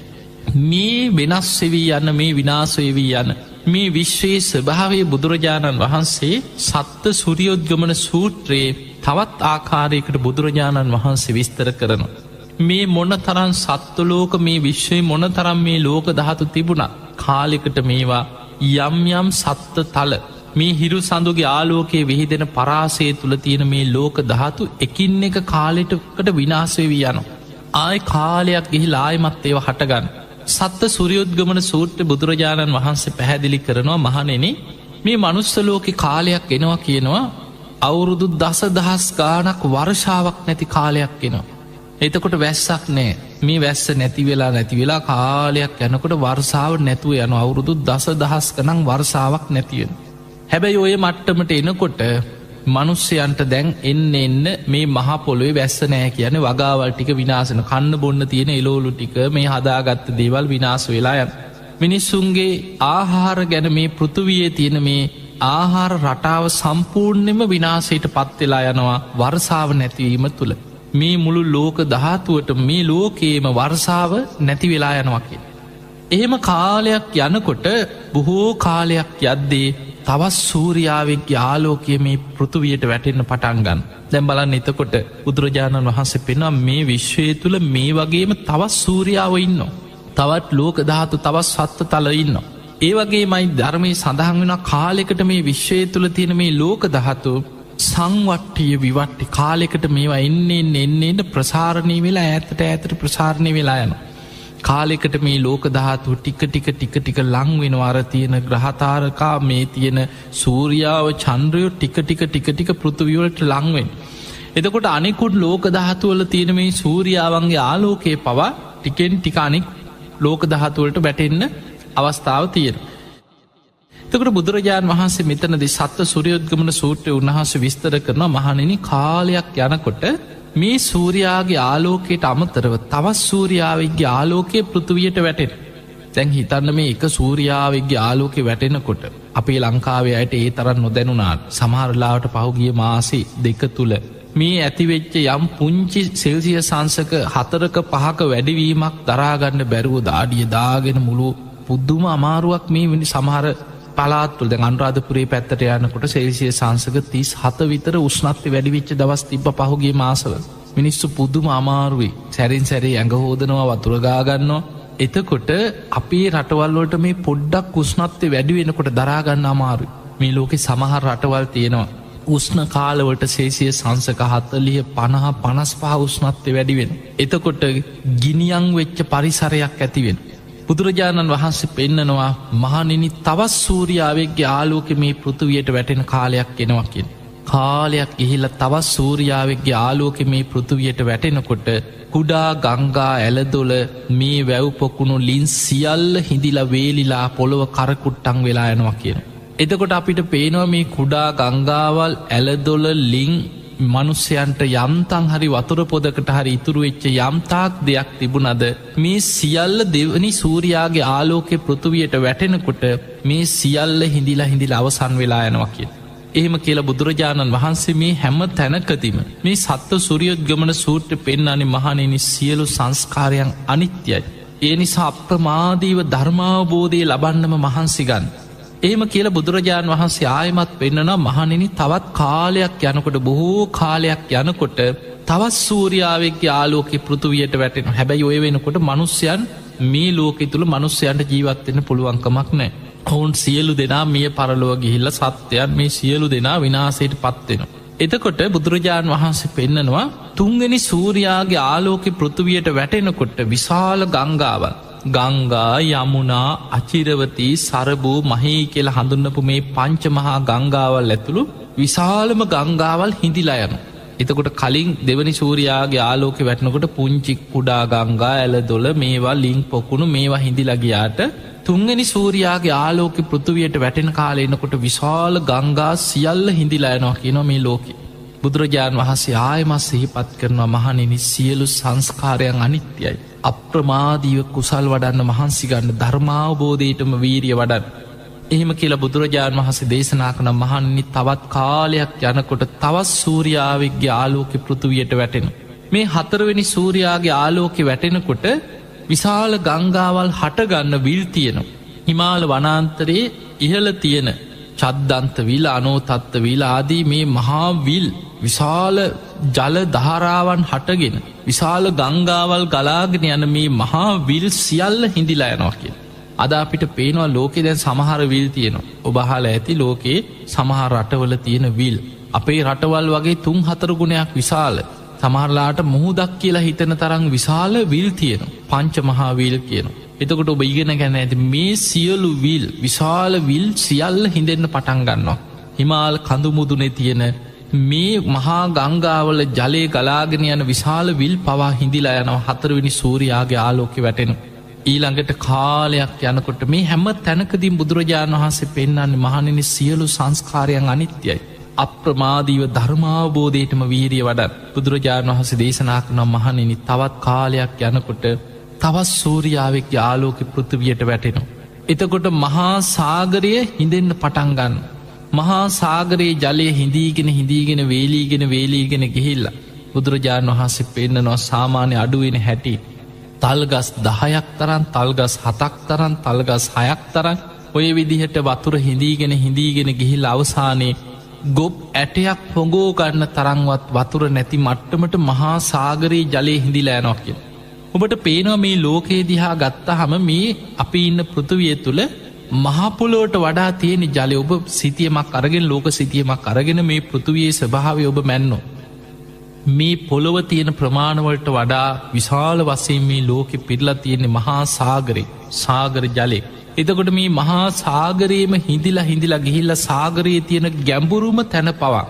මේ වෙනස්වෙවී යන්න මේ විනාසයවී යන මේ විශ්වයේ ස්වභාවේ බුදුරජාණන් වහන්සේ සත්ත සුරියෝද්ගමන සූත්‍රයේ තවත් ආකාරයකට බුදුරජාණන් වහන්සේ විස්තර කරනවා. මේ මොන තරන් සත්වලෝක මේ විශ්වයේ මොන තරම් මේ ලෝක දහතු තිබුණ කාලෙකට මේවා යම් යම් සත්ත තල මේ හිරු සඳුගේ ආලෝකයේ විහිදෙන පරාසය තුළ තියෙන මේ ලෝක දහතු එකින් එක කාලෙටකට විනාශවී යනවා. ආය කාලයක් ගිහි ලායමත් ඒව හටගන්න. සත්ත සුරියුද්ගමන සූත්‍ර බුදුරජාණන් වහන්සේ පැහැදිලි කරනවා මහණෙනි මේ මනුස්සලෝක කාලයක් එනවා කියනවා අවුරුදු දස දහස් ගානක් වර්ෂාවක් නැති කාලයක් එනවා. එතකොට වැස්සක් නෑ මේ වැස්ස නැති වෙලා කාලයක් යනකොට වර්සාාව නැතුව යන අවුරුදු දස දහස් කනං වර්සාාවක් නැතිවෙන. හැබැයි ඔය මට්ටමට එනකොට මනුස්්‍යයන්ට දැන් එන්න මේ මහපොලොේ වැස්ස නෑ කියන වගාවල් ටික විනාසන කන්න බොන්න තියෙන එලෝලු ටික මේ හදාගත්ත දේවල් විනාස වෙලා යන්. මිනිස්සුන්ගේ ආහාර ගැන මේ පෘතුවයේ තියෙන මේ ආහාර රටාව සම්පූර්ණයම විනාසයට පත්වෙලා යනවා වර්සාාව නැතිවීම තුළ. මේ මුළු ලෝක දහතුවට මේ ලෝකේම වර්සාාව නැති වෙලා යනවකි. එහෙම කාලයක් යනකොට බොහෝ කාලයක් යද්දේ තවත් සූරියාවෙක්ගේ ආලෝකය මේ පෘතුවියට වැටෙන්න්න පටන්ගන්න. දැම් බලන්න එතකොට බුදුරජාණන් වහන්සේ පෙනම් මේ විශ්වය තුළ මේ වගේම තවත් සූරියාව ඉන්න. තවත් ලෝක ධාතු තවත් සත්ව තල ඉන්න. ඒ වගේ මයි ධර්මය සඳහන් වෙන කාලෙකට මේ විශ්වය තුළ තියෙන මේ ලෝක දහතු සංවට්ටිය විවට්ටි කාලෙකට මේවා එන්නට ප්‍රසාරණය වෙලා ඇතට ප්‍රසාරණය වෙලා යන. කාලෙකට මේ ලෝක දහතු ටික ලංවෙනවාර තියෙන ග්‍රහතාරකා මේ තියෙන සූරියාව චන්ද්‍රයෝ ටික පෘතුවියවලට ලංවෙන්. එතකොට අනෙකුට ලෝක දහතුවල තියෙන මේ සූරියාවන්ගේ ආලෝකයේ පවා ටිකෙන් ටිකානෙක් ලෝක දහතුවලට වැටෙන්න අවස්ථාව තියෙන. තකට බුදුරජාණන් වහන්සේ මෙතනදි සත්ව සුරියෝද්ගමන සූත්‍රය උන්වහස විස්තර කරන මහණෙනි කාලයක් යනකොට මේ සූරයාගේ ආලෝකයට අමතරව තවත් සූරියාවගේ ආලෝකයේ පෘතුවියට වැටෙන. තැන් හිතන්න මේ එක සූරියාවගේ ආලෝකෙ වැටෙනකොට අපේ ලංකාවේ අයට ඒ තරන් නොදැනුනාට සමහරලාවට පහුගිය මාසේ දෙක තුළ මේ ඇතිවෙච්ච යම් පුංචි සෙල්සිය සංසක 4-5ක වැඩිවීමක් දරාගන්න බැරුව දාඩිය දාගෙන මුළු පුද්දුම අමාරුවක් මේ වෙනි සමහර පලාත්තුල් දැන් අනුරාධපුරේ පැත්තට යනකොට සෙල්සිය සංසක 37 විතර උෂ්ණත්වය වැඩිවිච්ච දවස් තිබ්බ පහුගිය මාසවල. මිනිස්සු පුදුම අමාරුවේ සැරින් සැරේ ඇඟ හෝදනවා වතුර ගාගන්නවා. එතකොට අපේ රටවල්වලට මේ පොඩ්ඩක් උෂ්ණත්වය වැඩි වෙනකොට දරාගන්න අමාරුයි. මේ ලෝකෙ සමහර රටවල් තියෙනවා උෂ්ණ කාලවලට සේසිය සංසක 40 50 55 උෂ්ණත්වය වැඩි වෙන. එතකොට ගිනියම් වෙච්ච පරිසරයක් ඇති වෙන. බුදුරජාණන් වහන්සේ පෙන්නනවා මහණෙනි තවත් සූරියාවේගේ ආලෝකෙ මේ පෘතුවියට වැටෙන කාලයක් එනවා කියන. කාලයක් ගිහිල්ලා තවත් සූරියාවේගේ ආලෝකෙ මේ පෘතුවියට වැටෙනකොට කුඩා ගංගා ඇලදොල මේ වැව් පොකුණු ලින් සියල්ල හිඳිලා වේලිලා පොළොව කරකුට්ටන් වෙලා යනවා කියන. එතකොට අපිට පේනවා මේ කුඩා ගංගාවල් ඇලදොල ලින් මනුස්සයන්ට යම්තන් හරි වතුර පොදකට හරි ඉතුරු වෙච්ච යම්තාක් දෙයක් තිබුණද මේ සියල්ල දෙවනි සූරයාගේ ආලෝකෙ පෘතුවියට වැටෙනකොට මේ සියල්ල හිඳිලා අවසන් වෙලා යනවා කිය. එහෙම කියලා බුදුරජාණන් වහන්සේ මේ හැම තැනකතිම මේ සත්ව සුරියොද්ගමන සූත්‍ර පෙන්නන්නේ මහණෙනි සියලු සංස්කාරයන් අනිත්‍යයි. ඒ නිසා අප්‍රමාදීව ධර්මාවබෝධය ලබන්නම මහන්සි ගන්න. එහෙම කියලා බුදුරජාණන් වහන්සේ ආයමත් වෙන්නනා මහණෙනි තවත් කාලයක් යනකොට බොහෝ කාලයක් යනකොට තවත් සූර්යාවෙක්ගේ ආලෝකෙ පෘතුවියට වැටෙන. හැබැයි ඔය වෙනකොට මනුස්්‍යයන් මේ ලෝකෙ තුළ මනුස්්‍යයන්ට ජීවත්වෙන්න පුළුවන්කමක් නෑ. ඔවුන් සියලු දෙනා මිය පරලොව ගිහිල්ල සත්‍යයන් මේ සියලු දෙනා විනාසයට පත්වෙන. එතකොට බුදුරජාණන් වහන්සේ පෙන්නනවා තුන්ගනි සූරයාගේ ආලෝකෙ පෘතුවියට වැටෙනකොට විශාල ගංගාවල් ගංගා යමුණා අචිරවතී සරභූ මහී කියල හඳුන්නපු මේ පංච මහා ගංගාවල් ඇතුළු විශාලම ගංගාවල් හිඳිලා යන. එතකොට කලින් දෙවනි සූරයාගේ ආලෝක වැටනකොට පුංචික් කුඩා ගංගා ඇල දොල මේවා ලිං පොකුණු මේවා හිඳිලගයාට තුන්ගනි සූරයාගේ ආලෝක පෘතුවියට වැටෙන කාලෙනකොට විශාල ගංගා සියල්ල හිඳිලායනවා කියනවා මේ ලෝකෙ. බුදුරජාණන් වහන්සේ ආයමත් සිහිපත් කරනවා මහණෙනි සියලු සංස්කාරයන් අනිත්‍යයි. අප්‍රමාදීව කුසල් වඩන්න මහන්සිගන්න ධර්මාවබෝධයටම වීරිය වඩන්. එහෙම කියලා බුදුරජාණන් වහන්සේ දේශනා කන මහන්නි තවත් කාලයක් යනකොට තවත් සූරයාාවක්ගේ ආලෝක පෘතුවියට වැටෙන. මේ හතරවෙනි සූරයාගේ ආලෝකෙ වැටෙනකොට විශාල ගංගාවල් හටගන්න විල් තියෙනවා. හිමාල වනාන්තරයේ ඉහල තියෙන චද්දන්ත විල අනෝතත්ත විල ආදී මේ මහා විල් විශාල ජල දහරාවන් හටගෙන විශාල ගංගාවල් ගලාගෙන යන මේ මහා විල් සියල්ල හිඳිලා යනවා කිය. අද අපිට පේනවා ලෝකෙ දැන් සමහර විල් තියෙනවා. ඔබහල ඇති ලෝකයේ සමහර රටවල තියෙන විල්. අපේ රටවල් වගේ 3-4 ගුණයක් විශාල සමහරලාට මුහුදක් කියලා හිතන තරං විශාල විල් තියෙන පංච මහා විල් කියනවා. එතකොට ඔබ ඉගෙන ගැන ඇති මේ සියලු විල් විශාල විල් සියල්ල හිඳෙන්න්න පටන්ගන්නවා. හිමාල් කඳුමුදුනේ තියෙන මේ මහා ගංගාවල ජලය ගලාගෙන යන විශාල විල් පවා හිඳිලා යනවා හතරවෙනි සූරයාගේ ආලෝකෙ වැටෙන. ඊළඟට කාලයක් යනකොට මේ හැම තැනකදින් බුදුරජාණන් වහන්සේ පෙන්න්නන්නේ මහණෙනි සියලු සංස්කාරයන් අනිත්‍යයි. අප්‍රමාදීව ධර්මාවබෝධයටම වීරිය වඩත් බුදුරජාණන් වහස දේශනා කරනම් මහණෙනි තවත් කාලයක් යනකොට තවත් සූරයාාවෙක් යාලෝක පෘථවියට වැටෙනවා. එතකොට මහා සාගරය හිඳෙන්න්න පටන්ගන්න. මහා සාගරයේ ජලය හිඳීගෙන වේලීගෙන ගිහිල්ල. බුදුරජාණන් වහන්සේ පෙන්න්නනවා සාමාන්‍ය අඩුවෙන හැටි. තල්ගස් 10ක් තරන් තල්ගස් 7ක් තරන් තල්ගස් 6ක් තරන් ඔය විදිහට වතුර හිඳීගෙන ගිහිල් අවසානයේ ගොබ් ඇටයක් පොගෝ ගන්න තරංවත් වතුර නැති මට්ටමට මහා සාගරයේ ජලය හිඳිලෑනොක් කිය. ඔබට පේනවා මේ ලෝකයේ දිහා ගත්ත හම මේ අපි ඉන්න පෘථවිය තුළ මහපොලෝට වඩා තියෙන ජලය ඔබ සිතියමක් අරගෙන ලෝක සිතියමක් අරගෙන මේ පෘථවයේ ස්වභාවය ඔබ මැන්නෝ. මේ පොළොව තියෙන ප්‍රමාණවලට වඩා විශාල වසයෙන් මේ ලෝකෙ පිරලා තියෙන්නේ මහා සාගරය සාගර ජලය. එතකොට මේ මහා සාගරයේම හිඳිලා ගිහිල්ල සාගරයේ තියෙන ගැඹුරුම තැන පවා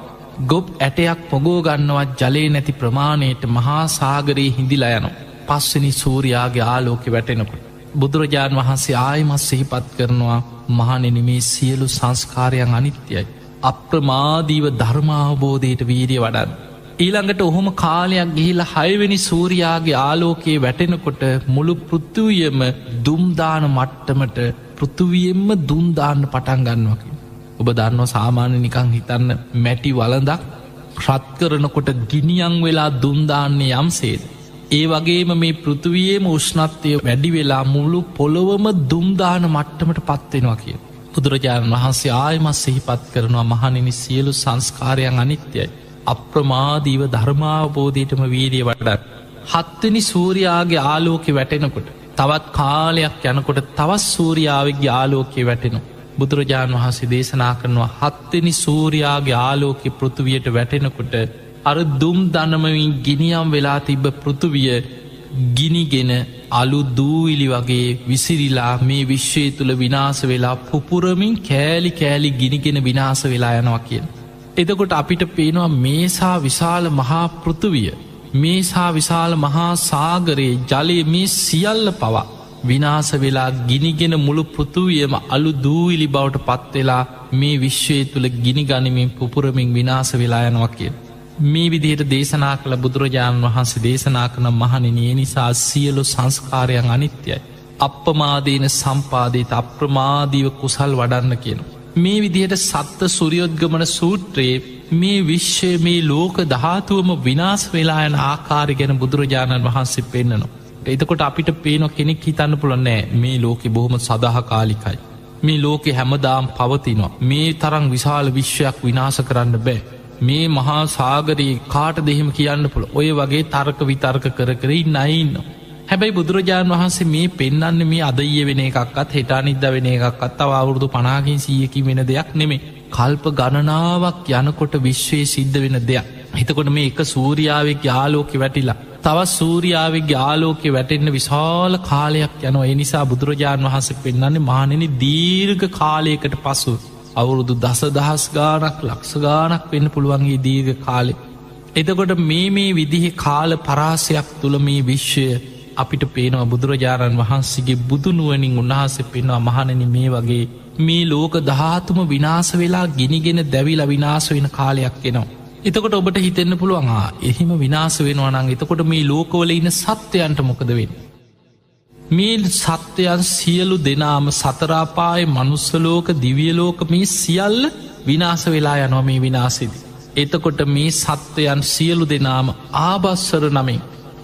ගොබ් ඇටයක් පොගෝ ගන්නවත් ජලය නැති ප්‍රමාණයට මහා සාගරයේ හිඳිලා යනවා. පස්වනි සූරයාගේ ආලෝකෙ වැටෙනකොට බුදුරජාණන් වහන්සේ ආයමත් සිහිපත් කරනවා මහණෙනි මේ සියලු සංස්කාරයන් අනිත්‍යයි. අප්‍රමාදීව ධර්මාවබෝධයට වීරිය වඩන්න. ඊළඟට ඔහොම කාලයක් ගිහිලා 6 වෙනි සූරයාගේ ආලෝකයේ වැටෙනකොට මුළු පෘථුවියම දුම්දාන මට්ටමට පෘථුවියෙන්ම දුම්දාන්න පටන් ගන්නවකි. ඔබ දන්නවා සාමාන්‍ය නිකං හිතන්න මැටි වලඳක් රත් කරනකොට ගිනියන් වෙලා දුම්දාන්නේ යම්සේද. ඒ වගේම මේ පෘථුවියේම උෂ්ණත්වය වැඩි වෙලා මුළු පොළොවම දුම්දාන මට්ටමට පත්වෙනවා කිය. බුදුරජාණන් වහන්සේ ආයමත් සිහිපත් කරනවා මහණෙනි සියලු සංස්කාරයන් අනිත්‍යයි. අප්‍රමාදීව ධර්මාවබෝධයටම වීරිය වඩත්. 7 වෙනි සූරයාගේ ආලෝකෙ වැටෙනකොට තවත් කාලයක් යනකොට තවත් සූරයාාවගේ ආලෝකය වැටෙන. බුදුරජාණන් වහන්සේ දේශනා කරනවා 7 වෙනි සූරයාගේ ආලෝකෙ පෘථුවියට වැටෙනකොට අර දුම් දනමවින් ගිනියම් වෙලා තිබ්බ පෘථුවිය ගිනිගෙන අලු දූවිලි වගේ විසිරිලා මේ විශ්වය තුළ විනාස වෙලා පුපුරමින් කෑලි ගිනිගෙන විනාස වෙලා යනවා කියන. එතකොට අපිට පේනවා මේසා විශාල මහා පෘථුවිය මේසා විශාල මහා සාගරයේ ජලය මේ සියල්ල පවා විනාස වෙලා ගිනිගෙන මුළු පෘථුවියම අලු දූවිලි බවට පත්වෙලා මේ විශ්වය තුළ ගිනි ගනිමින් පුපුරමින් විනාස වෙලා යනවා කිය. මේ විදිහට දේශනා කළ බුදුරජාණන් වහන්සේ දේශනා කන මහණෙනිය නිසා සියලු සංස්කාරයන් අනිත්‍යයි. අප්‍රමාදීන සම්පාදීත අප්‍රමාදීව කුසල් වඩන්න කියන. මේ විදිහට සත්ත සුරියොද්ගමන සූත්‍රයේ මේ විශ්වය මේ ලෝක ධාතුවම විනාස් වෙලා යන ආකාරය ගැන බුදුරජාණන් වහන්සේ පෙන්න්නනවා. එතකොට අපිට පේනො කෙනෙක් හිතන්න පුළනෑ මේ ලෝකෙ බොහොම සදහකාලිකයි. මේ ලෝකෙ හැමදාම් පවතිනවා. මේ තරං විශාල විශ්වයක් විනාශ කරන්න බෑ. මේ මහා සාගරයේ කාට දෙහෙම කියන්න පුළ ඔය වගේ තර්ක විතර්ක කරයි නයින්න. හැබැයි බුදුරජාණන් වහන්සේ මේ පෙන්න්න මේ අදය වෙන එකක්ත් හෙටා නිද්ද වෙන එකක්ත් අවුරුදු 50කින් 100කින් වෙන දෙයක් නෙමේ. කල්ප ගණනාවක් යනකොට විශ්වයේ සිද්ධ වෙන දෙයක්. හිතකොට මේ එක සූරියාවෙක් යාලෝකෙ වැටිලා තවත් සූරියාවගේ ආලෝකෙ වැටෙන්න්න විශාල කාලයක් යනවා. එනිසා බුදුරජාණන් වහන්සේ පෙන්න්නන්නේ මහණෙනි දීර්ඝ කාලයකට පසු අවුරුදු දහස් ගානක් ලක්ෂ ගානක් වෙන්න පුළුවන්ගේ දීර්ඝ කාලෙ. එතකොට මේ විදිහ කාල පරාසයක් තුළ මේ විශ්වය අපිට පේනවා බුදුරජාණන් වහන්සේගේ බුදුනුවනින් උන්වහන්සේ පෙන්වා මහණනි මේ වගේ මේ ලෝක ධාතුම විනාස වෙලා ගිනිගෙන දැවිලා විනාස වෙන කාලයක් එනවා. එතකොට ඔබට හිතෙන්න්න පුළුවන් එහිම විනාස වෙනවා නං එතකොට මේ ලෝකවල ඉන්න සත්‍යයන්ට මොකද වෙන්න. මේ සත්‍යයන් සියලු දෙනාම සතරාපාය මනුස්සලෝක දිවියලෝක මේ සියල්ල විනාස වෙලා යනවා මේ විනාසෙදි. එතකොට මේ සත්වයන් සියලු දෙනාම ආබස්සර නමින්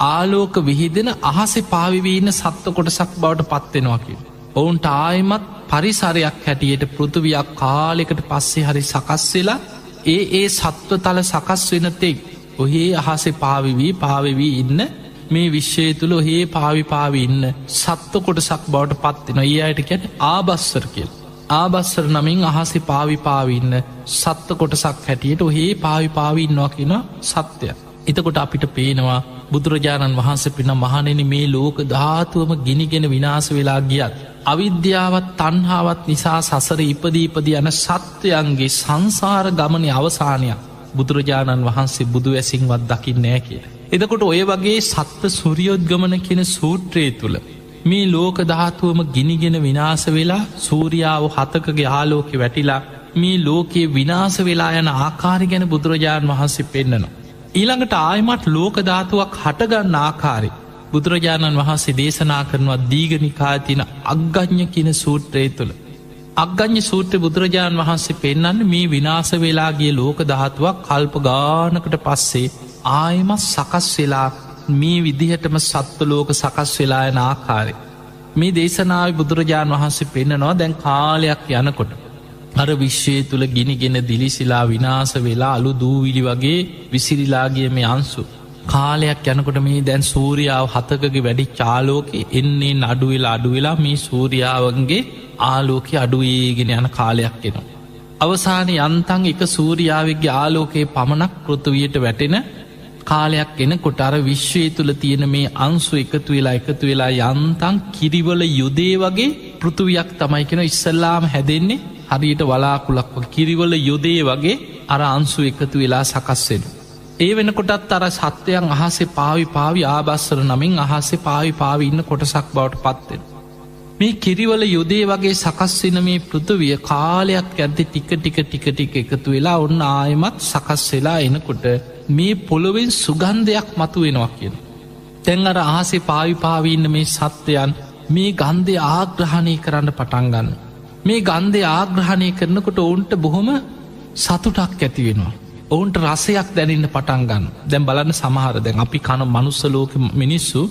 ආලෝක විහිදෙන අහසේ පාවිවීන්න සත්ව කොටසක් බවට පත්වෙනවා කිය. ඔවුන්ට ආයමත් පරිසරයක් හැටියට පෘතුවයක් කාලෙකට පස්සේ හරි සකස් වෙලා ඒ සත්ව තල සකස් වෙනතෙක් ඔහේ අහසේ පාවිවී ඉන්න මේ විශ්වය තුළ ඔහේ පාවි ඉන්න සත්ව කොටසක් බවට පත්වෙන ඒ අයට කැන ආබස්සර කියල්. ආබස්සර නමින් අහසේ පාවින්න සත්ව කොටසක් හැටියට ඔහේ පාවින්නවා කියන සත්‍යය. එතකොට අපිට පේනවා බුදුරජාණන් වහන්සේ පින මහණෙන මේ ලෝක ධාතුවම ගිනිගෙන විනාස වෙලා ගියත්. අවිද්‍යාවත් තන්හාවත් නිසා සසර ඉපදීපද යන සත්වයන්ගේ සංසාර ගමනය අවසානයක් බුදුරජාණන් වහන්සේ බුදු ඇසින්වත් දකිින් නෑ කිය. එදකොට ඔය වගේ සත්ව සුරියොද්ගමන කෙන සූත්‍රයේ තුළ මේ ලෝක ධාතුවම ගිනිගෙන විනාස වෙලා සූරියාව හතකගේ ආලෝකෙ වැටිලා මේ ලෝකයේ විනාස වෙලා යන ආකාරි ගැන බුදුරජාණන් වහන්සේ පෙන්න්නනවා. ඊළඟට ආයමත් ලෝක ධාතුවක් හටගන්න ආකාරි බුදුරජාණන් වහන්සේ දේශනා කරනවා දීගනිකාය තින අග්ගඥ කියන සූත්‍රය තුළ. අග්ගඥ සූත්‍ර බුදුරජාණන් වහන්සේ පෙන්න්න මේ විනාස වෙලාගේ ලෝක ධාතුවක් කල්ප ගානකට පස්සේ ආයමත් සකස් වෙලා මේ විදිහටම සත්ව ලෝක සකස් වෙලා යන ආකාරය. මේ දේශනාව බුදුරජාණන් වහන්සේ පෙන්න්නනවා දැන් කාලයක් යනකොට. අර විශ්වය තුළ ගිනිගෙන දිලිසිලා විනාස වෙලා අලු දූවිලි වගේ විසිරිලාගේ මේ අන්සු. කාලයක් යනකොට මේ දැන් සූරියාව හතකගේ වැඩි චාලෝක එන්නේ අඩුවෙලා අඩුවෙලා මේ සූරියාවන්ගේ ආලෝක අඩුවේගෙන යන කාලයක් එනවා. අවසාන යන්තන් එක සූරියාවගේ ආලෝකයේ පමණක් පෘථවියට වැටෙන කාලයක් එන කොටර විශ්වය තුළ තියෙන මේ අංසු එකතු වෙලා යන්තන් කිරිවල යුදේ වගේ පෘථවියක් තමයි කෙන ඉස්සල්ලාම හැදෙන්නේ හරියට වලාකුලක් කිරිවල යොදේ වගේ අර අන්සු එකතු වෙලා සකස්වෙන. ඒ වෙනකොටත් අර සත්වයන් අහසේ පාවි ආබස්සර නමින් අහසේ පාවි ඉන්න කොටසක් බවට පත්වෙන. මේ කිරිවල යොදේ වගේ සකස්වෙන මේ පෘථවිය කාලයක් ඇද්දි ටික එකතු වෙලා ඔන්න ආයමත් සකස් වෙලා එනකොට මේ පොළොවෙන් සුගන්ධයක් මතු වෙනවා කියන. තැන් අර අහසේ පාවින්න මේ සත්වයන් මේ ගන්ධය ආග්‍රහණය කරන්න පටන්ගන්න. මේ ගන්ධය ආග්‍රහණය කරනකොට ඔවුන්ට බොහොම සතුටක් ඇති වෙනවා. ඔවුන්ට රසයක් දැනන්න පටන්ගන්න. දැම් බලන්න සමහර දැන් අපි කන මනුස්සලෝක මිනිස්සු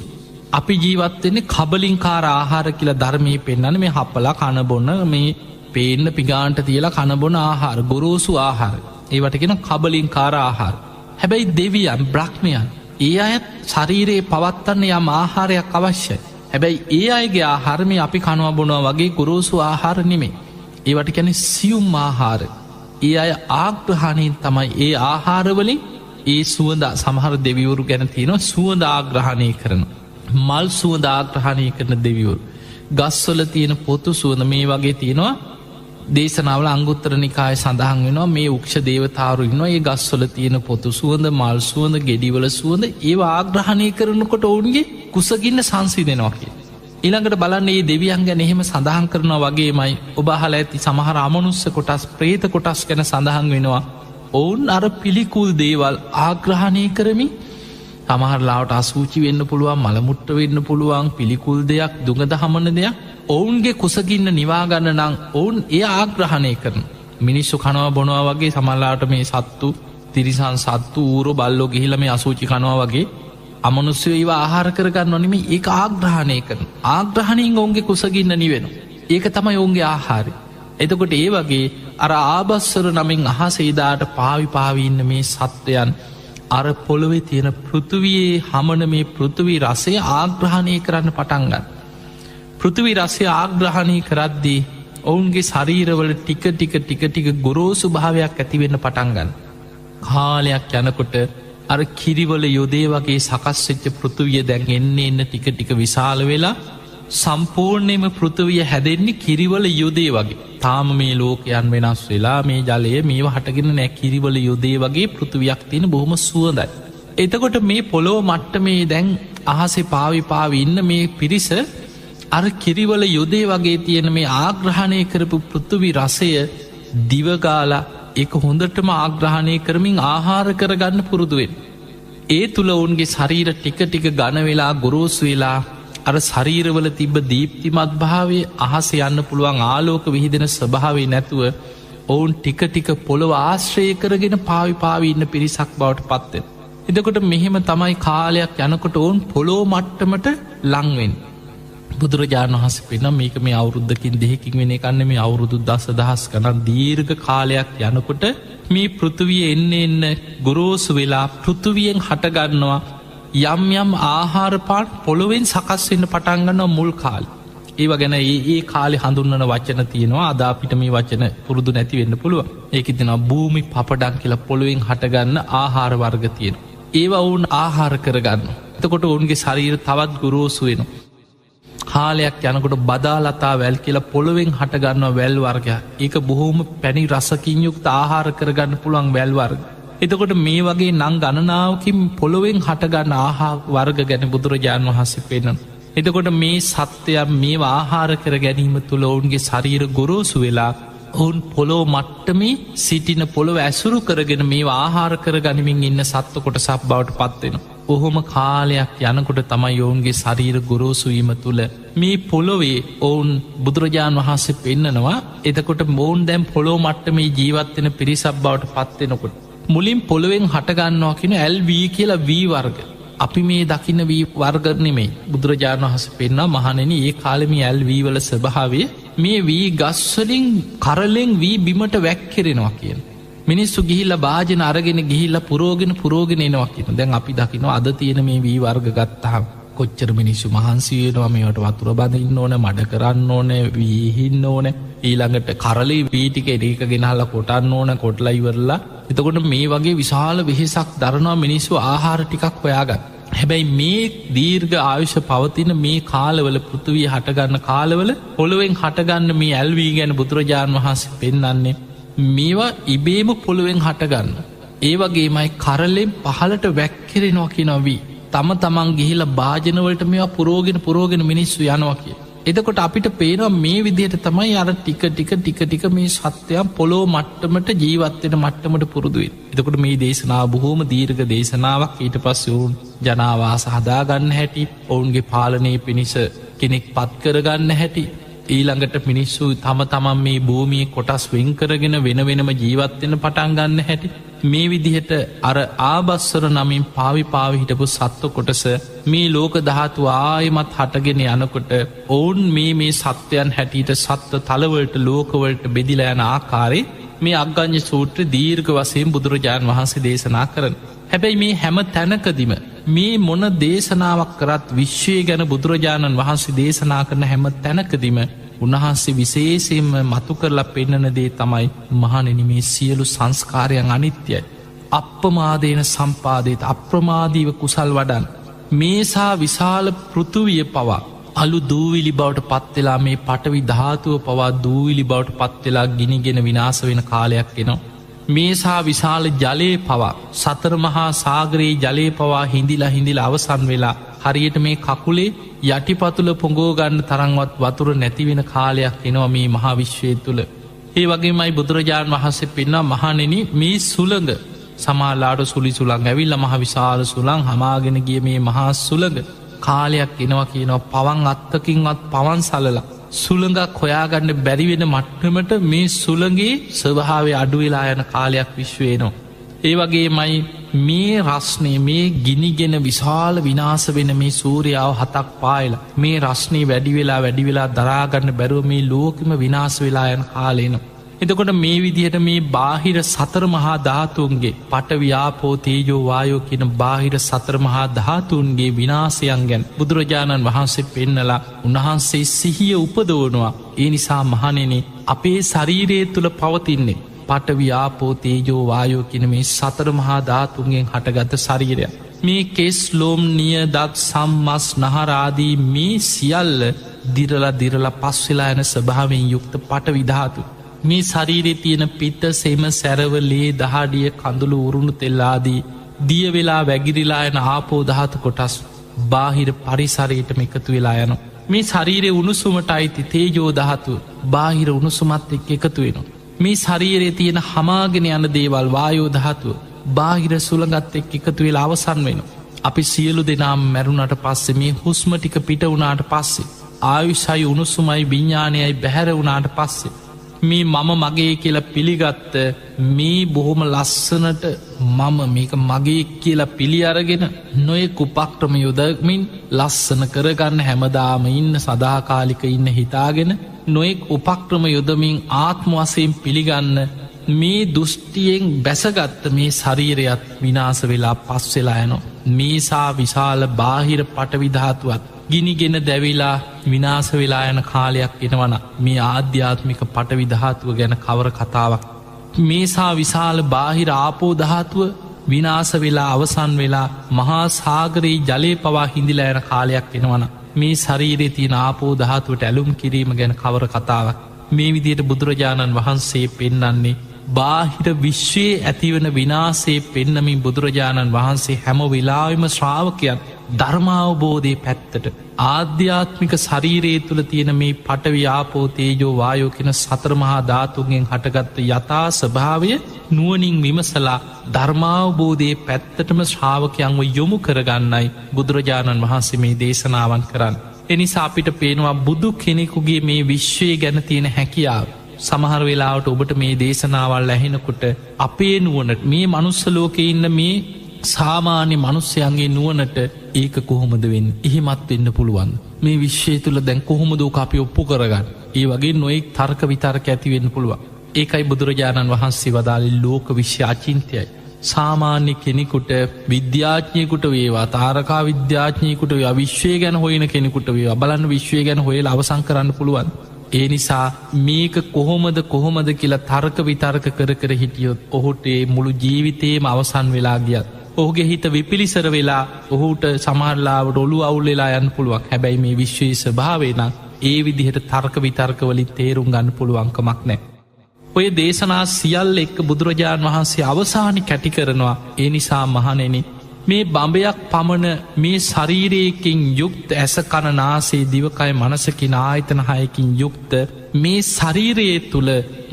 අපි ජීවත්වෙන්නේ කබලින් කාර ආහාර කියලා ධර්මය පෙන්න්නන මේ හපලා කණබොන්න මේ පේන්න පිගාන්ට තියලා කණබොන ආහාර ගොරෝසු ආහාර ඒවටගෙන කබලින් කාර ආහාර. හැබැයි දෙවියන් බ්‍රහ්මයන් ඒ අයත් ශරීරයේ පවත්තන්න යම් ආහාරයක් අවශ්‍යයි. හැබැයි ඒ අයගේ ආහාරමය අපි කනවා බොනවා වගේ ගොරෝසු ආහාර නෙමේ. ඒවට කැන සියුම් ආහාර. ඒ අය ආග්‍රහණයෙන් තමයි ඒ ආහාරවලින් ඒ සුවද සමහර දෙවිවරු ගැන තියෙනවා සුවද ආග්‍රහණය කරන. මල් සුවද ආග්‍රහණය කරන දෙවිවරු. ගස්වල තියෙන පොතු සුවඳ මේ වගේ තියෙනවා දේශනාවල අංගුත්තරනිකාය සඳහන් වෙනවා මේ උක්ෂ දේවතාරු ඉන්නවා ඒ ගස්වල තියෙන පොතු සුවඳ මල් සුවඳ ගෙඩිවල සුවඳ ඒ ආග්‍රහණය කරනකොට ඔවුන්ගේ කුසගින්න සංසිදෙනවා කිය. ඊළඟට බලන්න ඒ දෙවියන් ගැන එහෙම සඳහන් කරනවා වගේමයි ඔබ අහලා ඇති සමහර අමනුස්ස කොටස් ප්‍රේත කොටස් ගැන සඳහන් වෙනවා ඔවුන් අර පිළිකුල් දේවල් ආග්‍රහණය කරමින් තමහරලාට අසූචි වෙන්න පුළුවන් මළමුට්ට වෙන්න පුළුවන් පිළිකුල් දෙයක් දුඟද හමන දෙයක් ඔවුන්ගේ කුසගින්න නිවාගන්න නං ඔවුන් එය ආග්‍රහණය කරන මිනිස්සු කනවා බොනවා වගේ සමල්ලාට මේ සත්තු තිරිසන් සත්තු ඌරෝ බල්ලෝ ගිහිල මේ අසූචි කනවා වගේ අමනුස්්‍යය ඒවා ආහාර කරගන්න නොනිම ඒ ආග්‍රහණය කරන ආග්‍රහණයෙන් ඔවුන්ගේ කුසගින්න නිවෙන ඒක තමයි ඔවුන්ගේ ආහාරය එතකොට ඒ වගේ අර ආබස්සර නමින් අහසේදාට පාවිපාවන්න මේ සත්වයන් අර පොළොවේ තියෙන පෘතුවයේ හමන මේ පෘතුවී රසය ආග්‍රහණය කරන්න පටන්ගන්න. පෘතුවි රසය ආග්‍රහණය කරද්දී ඔවුන්ගේ ශරීරවල ටික ගොරෝසු භාවයක් ඇතිවෙන්න පටන්ගන්න. කාලයක් යනකොට අර කිරිවල යොදේ වගේ සකස්වෙච්ච පෘතුවිය දැන් එන්න ටික විශාල වෙලා සම්පූර්ණයම පෘතුවිය හැදෙන්නේ කිරිවල යොදේ වගේ තාම මේ ලෝකයන් වෙනස් වෙලා මේ ජලය මේ හටගෙන නෑ කිරිවල යොදේ වගේ පෘතුවියක් තියෙන බොහොම සුවදයි. එතකොට මේ පොලෝ මට්ට මේ දැන් අහසේ පාවිපාවි ඉන්න මේ පිරිස අර කිරිවල යොදේ වගේ තියෙන මේ ආග්‍රහණය කරපු පෘතුවි රසය දිවගාලා එක හොඳටම ආග්‍රහණය කරමින් ආහාර කරගන්න පුරුදුවෙන්. ඒ තුළ ඔවුන්ගේ ශරීර ටික ගණ වෙලා ගොරෝසු වෙලා අර ශරීරවල තිබ්බ දීප්තිමත් භාවය අහස යන්න පුළුවන් ආලෝක විහිදෙන ස්වභාවේ නැතුව ඔවුන් ටික පොළොව ආශ්‍රය කරගෙන පාවිපාවි ඉන්න පිරිසක් බවට පත්වෙන්. එදකොට මෙහෙම තමයි කාලයක් යනකොට ඔවුන් පොලෝ මට්ටමට ලංවෙන්. බුදුරජාණන් වහස පෙනම් මේක මේ අවුරුද්ධකින් දෙහෙකින් වෙන කන්න මේ අවුරුදු දස දහස් කනක් දීර්ඝ කාලයක් යනකොට මේ පෘතුවිය එන්න ගොරෝසු වෙලා පෘතුවියෙන් හටගන්නවා යම් ආහාරපාට පොළොවෙන් සකස් වෙන්න පටන්ගන්න මුල් කාල්. ඒව ගැන ඒ කාලෙ හඳුන්නන වචන තියෙනවා අදාපිට මේ වචන පුරුදු නැති වෙන්න පුළුව ඒක තින භූමි පපඩක් කියලා පොළොවෙන් හටගන්න ආහාර වර්ග තියෙන. ඒවා ඔවුන් ආහාර කරගන්න. එතකොට ඔවුන්ගේ ශරීර තවත් ගුරෝසු වෙන. කාලයක් යනකොට බදාලතා වැල් කියලා පොළොවෙන් හටගන්න වැල් වර්ගයක් ඒක බොහෝම පැණි රසකින් යුක්ත ආහාර කරගන්න පුළුවන් වැල් වර්ග. එතකොට මේ වගේ නං ගණනාවකින් පොළොවෙන් හටගන්න ආහා වර්ග ගැන බුදුරජාණන් වහන්සේ පෙනන. එතකොට මේ සත්‍යයක් මේ ආහාර කර ගැනීම තුළ ඔවුන්ගේ ශරීර ගොරෝසු වෙලා ඔවුන් පොලෝ මට්ටමේ සිටින පොළොව ඇසුරු කරගෙන මේ ආහාර කර ගනිමින් ඉන්න සත්ව කොට සක් බවට පත්වෙන. ඔහොම කාලයක් යනකොට තමයි ඔවුන්ගේ ශරීර ගොරෝසුවීම තුළ මේ පොළොවේ ඔවුන් බුදුරජාණන් වහන්සේ පෙන්නනවා එතකොට මෝන් දැම් පොලෝ මට්ටමේ ජීවත්වෙන පිරිසක් බවට පත්වෙනකොට. මුලින් පොළොවෙන් හටගන්නවා කියෙන ඇල්වී කියලා වී වර්ග. අපි මේ දකින්න වී වර්ගරනෙමේ බුදුරජාණන් වහස පෙන්න්න මහනෙන ඒ කාලෙම ඇල්වීවල ස්භාවේ මේ වී ගස්වලින් කරලෙන් වී බිමට වැැක්කෙරෙනවා කියන. මිනිස්සු ගිහිල්ල භාජන අරගෙන ගිහිල්ල පුරෝගෙන එනවා කියන දැන් අපි දකිනවා අද තියෙන මේ වී වර්ග ගත්තහම් කොච්චර මිනිස්සු මහන්සේනවා මේට වතුර බඳඉන්න ඕන මඩ කරන්න ඕන වීහින්න ඕන ඊළඟට කරලි වීටික එඩක ගෙනහල්ල කොටන්න ඕන කොටලා ඉවරලා එතකොට මේ වගේ විශාල වෙහෙසක් දරනවා මිනිස්සු ආහාර ටිකක් හොයාගන්න. හැබැයි මේ දීර්ඝ ආයුෂ පවතින මේ කාලවල පෘතුවී හටගන්න කාලවල පොළොවෙන් හටගන්න මේ ඇල්වී ගැන බුදුරජාණන් වහන්සේ පෙන්නන්නේ මේවා ඉබේම පොළොවෙන් හටගන්න. ඒ වගේමයි කරලෙන් පහලට වැැක්කිරෙනවා කිනොවී තම තමන් ගිහිල භාජනවලට මේවා පුරෝගෙන මිනිස්සු යනවා කිය. එදකොට අපිට පේනවා මේ විදිහට තමයි අර ටික මේ සත්‍යයන් පොලෝ මට්ටමට ජීවත්වෙන මට්ටමට පුරුදුවෙන්. එතකොට මේ දේශනාව බොහෝම දීර්ඝ දේශනාවක් ඊට පස්ස ඔවුන් ජනාවාස හදාගන්න හැටි ඔවුන්ගේ පාලනය පිණිස කෙනෙක් පත් කරගන්න හැටි ඊළඟට මිනිස්සු තම තමන් මේ භූමිය කොටස් වෙන් කරගෙන වෙනම ජීවත්වෙන පටන්ගන්න හැටි මේ විදිහට අර ආබස්සර නමින් පාවිපාවි හිටපු සත්ව කොටස මේ ලෝක ධාතු ආයමත් හටගෙන යනකොට ඔවුන් මේ සත්වයන් හැටියට සත්ව තලවලට ලෝකවලට බෙදිලා යන ආකාරය මේ අග්ගඥ සූත්‍ර දීර්ඝ වසයෙන් බුදුරජාණන් වහන්සේ දේශනා කරන. හැබැයි මේ හැම තැනකදිම මේ මොන දේශනාවක් කරත් විශ්වය ගැන බුදුරජාණන් වහන්සේ දේශනා කරන හැම තැනකදිම උන්වහන්සේ විශේෂයෙන්ම මතු කරලා පෙන්නන දේ තමයි මහනෙනීමේ සියලු සංස්කාරයන් අනිත්‍යයි. අප්‍රමාදේන සම්පාදයට අප්‍රමාදීව කුසල් වඩන් මේසා විශාල පෘතුවිය පවා අලු දූවිලි බවට පත්වෙලා මේ පටවි ධාතුව පවා දූවිලි බවට පත්වෙලා ගිනිගෙන විනාස වෙන කාලයක් එනවා. මේසා විශාල ජලය පවා සතර මහා සාගරයේ ජලය පවා හිඳිලා අවසන් වෙලා හරියට මේ කකුලේ යටිපතුල පොඟෝගන්න තරංවත් වතුර නැතිවෙන කාලයක් එනවා මේ මහා විශ්වය තුළ. ඒ වගේමයි බුදුරජාණන් වහන්සේ පෙන්නා මහණෙනි මේ සුළඟ සමාලාට සුලි සුළං ඇවිල්ල මහ විශාල සුළං හමාගෙන ගිය මේ මහා සුළඟ කාලයක් එනවා කියනවා පවන් අත්තකින්වත් පවන් සලලා සුළඟක් හොයාගන්න බැරිවෙන මට්ටමට මේ සුළඟේ ස්වභාවය අඩුවෙලා යන කාලයක් විශ්වයනවා. ඒ වගේ මයි මේ රස්නය මේ ගිනිගෙන විශාල විනාස වෙන මේ සූරියාව 7ක් පායලා මේ රස්නී වැඩිවෙලා දරාගන්න බැරුව මේ ලෝකම විනාස වෙලා යන කාලේනවා. එතකොට මේ විදිහට මේ බාහිර සතර මහා ධාතුන්ගේ පටවියාපෝ තේජෝ වායෝ කියන බාහිර සතර මහා ධාතුන්ගේ විනාසයන් ගැන බුදුරජාණන් වහන්සේ පෙන්නලා උන්වහන්සේ සිහිය උපදවනවා. ඒ නිසා මහණෙනි අපේ ශරීරයේ තුල පවතින්නේ පටවියාපෝ තේජෝ වායෝ කියන මේ සතර මහා ධාතුන්ගෙන් හටගත් ශරීරය. මේ කෙස් ලොම් නිය දත් සම්මස් නහරාදී මේ සියල්ල දිරලා පස් වෙලා යන ස්වභාවයෙන් යුක්ත පටවි ධාතු. මේ ශරීරයේ තියෙන පිත්ත සෙම සැරව ලේ දහඩිය කඳුළු උරුණු තෙල්ලාදී දිය වෙලා වැගිරිලා යන ආපෝ ධාතු කොටස් බාහිර පරිසරයටම එකතු වෙලා යනවා. මේ ශරීරයේ උණුසුමට අයිති තේජෝ ධාතුව බාහිර උණුසුමත් එක්ක එකතු වෙනවා. මේ ශරීරයේ තියෙන හමාගෙන යන දේවල් වායෝ ධාතුව බාහිර සුළඟත් එක්ක එකතු වෙලා අවසන් වෙනවා. අපි සියලු දෙනාම මැරුණට පස්සේ මේ හුස්ම ටික පිට වුණාට පස්සේ ආයුෂයි උණුසුමයි විඤ්ඤාණයයි බැහැර වුණාට පස්සේ මේ මම මගේ කියලා පිළිගත්ත මේ බොහොම ලස්සනට මම මේක මගේ කියලා පිළි අරගෙන නොයෙක් උපක්‍රම යොදමින් ලස්සන කරගන්න හැමදාම ඉන්න සදාකාලික ඉන්න හිතාගෙන නොයෙක් උපක්‍රම යොදමින් ආත්ම වශයෙන් පිළිගන්න මේ දෘෂ්ටියෙන් බැසගත්ත මේ ශරීරයත් විනාශ වෙලා පස් වෙලා යනවා. මේසා විශාල බාහිර පටවි ධාතුවත් ගිනිගෙන දැවිලා විනාශ වෙලා යන කාලයක් එනවන මේ ආධ්‍යාත්මික පටවි ධාතුව ගැන කවර කතාවක්. මේසා විශාල බාහිර ආපෝ ධාතුව විනාශ වෙලා අවසන් වෙලා මහා සාගරයේ ජලය පවා හිඳිලා යන කාලයක් එනවන මේ ශරීරයේ තියෙන ආපෝ ධාතුවට ඇලුම් කිරීම ගැන කවර කතාවක්. මේ විදියට බුදුරජාණන් වහන්සේ පෙන්නන්නේ බාහිර විශ්වයේ ඇතිවන විනාසේ පෙන්නමින් බුදුරජාණන් වහන්සේ හැම වෙලාවෙම ශ්‍රාවකයන් ධර්මාවබෝධය පැත්තට ආධ්‍යාත්මික ශරීරයේ තුළ තියෙන මේ පටවි ආපෝ තේජෝ වායෝ කියන සතර මහා ධාතුන්ගෙන් හටගත්ත යථා ස්වභාවය නුවණින් විමසලා ධර්මාවබෝධයේ පැත්තටම ශ්‍රාවකයන්ව යොමු කරගන්නයි බුදුරජාණන් වහන්සේ මේ දේශනාවන් කරන්න. එනිසා අපිට පේනවා බුදු කෙනෙකුගේ මේ විශ්වය ගැන තියෙන හැකියාව. සමහර වෙලාවට ඔබට මේ දේශනාවල් ඇහෙනකොට අපේ නුවණට මේ මනුස්ස ලෝකේ ඉන්න මේ සාමාන්‍ය මනුස්සයන්ගේ නුවණට ඒක කොහොමද වෙන්නේ? එහෙමත් වෙන්න පුළුවන්. මේ විශ්වය තුල දැන් කොහොමද ඔක අපි ඔප්පු කරගන්නේ? ඒ වගේ නොයෙක් තර්ක විතර්ක ඇති වෙන්න පුළුවන්. ඒකයි බුදුරජාණන් වහන්සේ වදාළේ ලෝක විශ්ය අචින්ත්‍යයි. සාමාන්‍ය කෙනෙකුට විද්‍යාඥයෙකුට වේවා තාරකා විද්‍යාඥයෙකුට වේවා විශ්වය ගැන හොයන කෙනෙකුට වේවා බලන්න විශ්වය ගැන හොයලා අවසන් කරන්න පුළුවන්. ඒ නිසා මේක කොහොමද කියලා තර්ක විතර්ක කර හිටියොත් ඔහුට මුළු ජීවිතේම අවසන් වෙලා ගියත් ඔහුගේ හිත විපිලිසර වෙලා ඔහුට සමහරලාවට ඔළුව අවුල් වෙලා යන්න පුළුවන්. හැබැයි මේ විශ්වයේ ස්වභාවය නම් ඒ විදිහට තර්ක විතර්ක වලින් තේරුම් ගන්න පුළුවන්කමක් නැහැ. ඔය දේශනා සියල්ල එක්ක බුදුරජාණන් වහන්සේ අවසානි කැටි කරනවා. ඒ නිසා මහණෙනි මේ බඹයක් පමණ මේ ශරීරයකින් යුක්ත ඇස කන නාසය දිවකය මනස කියන ආයතන හයකින් යුක්ත මේ ශරීරයේ තුල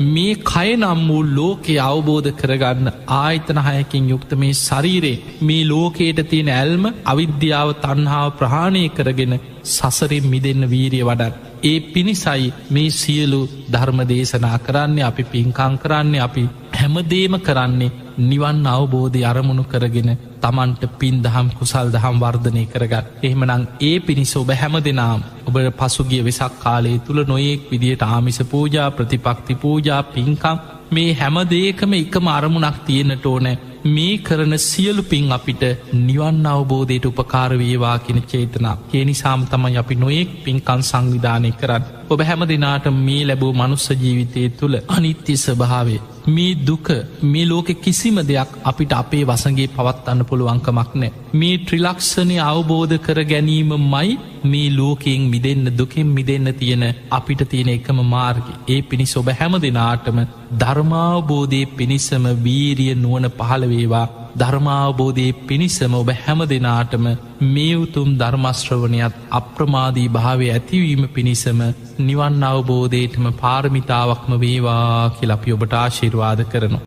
මේ කය නම් වූ ලෝකේ අවබෝධ කරගන්න ආයතන හයකින් යුක්ත මේ ශරීරේ මේ ලෝකයට තියෙන ඇල්ම අවිද්‍යාව තණ්හාව ප්‍රහාණය කරගෙන සසරින් මිදෙන්න වීරිය වඩන්න. ඒ පිණිසයි මේ සියලු ධර්ම දේශනා කරන්නේ අපි පින්කම් කරන්නේ අපි හැමදේම කරන්නේ නිවන් අවබෝධය අරමුණු කරගෙන තමන්ට පින් දහම් කුසල් දහම් වර්ධනය කරගන්න. එහෙමනම් ඒ පිණිස ඔබ හැම දෙනාම ඔබට පසුගිය වෙසක් කාලයේ තුල නොයෙක් විදියට ආමිස පූජා ප්‍රතිපක්ති පූජා පින්කම් මේ හැම දෙයකම එකම අරමුණක් තියෙන්නට ඕනේ. මේ කරන සියලු පින් අපිට නිවන් අවබෝධයට උපකාර වේවා කියන චේතනාව. ඒ නිසාම තමයි අපි නොයෙක් පින්කම් සංවිධානය කරන්නේ. ඔබ හැම දිනාට මේ ලැබූ මනුස්ස ජීවිතය තුළ අනිත්‍ය ස්වභාවය මේ දුක මේ ලෝකෙ කිසිම දෙයක් අපිට අපේ වසඟේ පවත්වන්න පුළුවන්කමක් නෑ. මේ ත්‍රිලක්ෂණය අවබෝධ කර ගැනීමමයි මේ ලෝකයෙන් මිදෙන්න දුකෙන් මිදෙන්න තියෙන අපිට තියෙන එකම මාර්ගය. ඒ පිණිස ඔබ හැම දෙනාටම ධර්මාවබෝධය පිණිසම වීරිය නුවණ පහළ වේවා. ධර්මාවබෝධයේ පිණිසම ඔබ හැම දෙනාටම මේ උතුම් ධර්මශ්‍රවනයත් අප්‍රමාදී භාවය ඇතිවීම පිණිසම නිවන් අවබෝධයටම පාරමිතාවක්ම වේවා කියලා අපි ඔබට ආශිර්වාද කරනවා.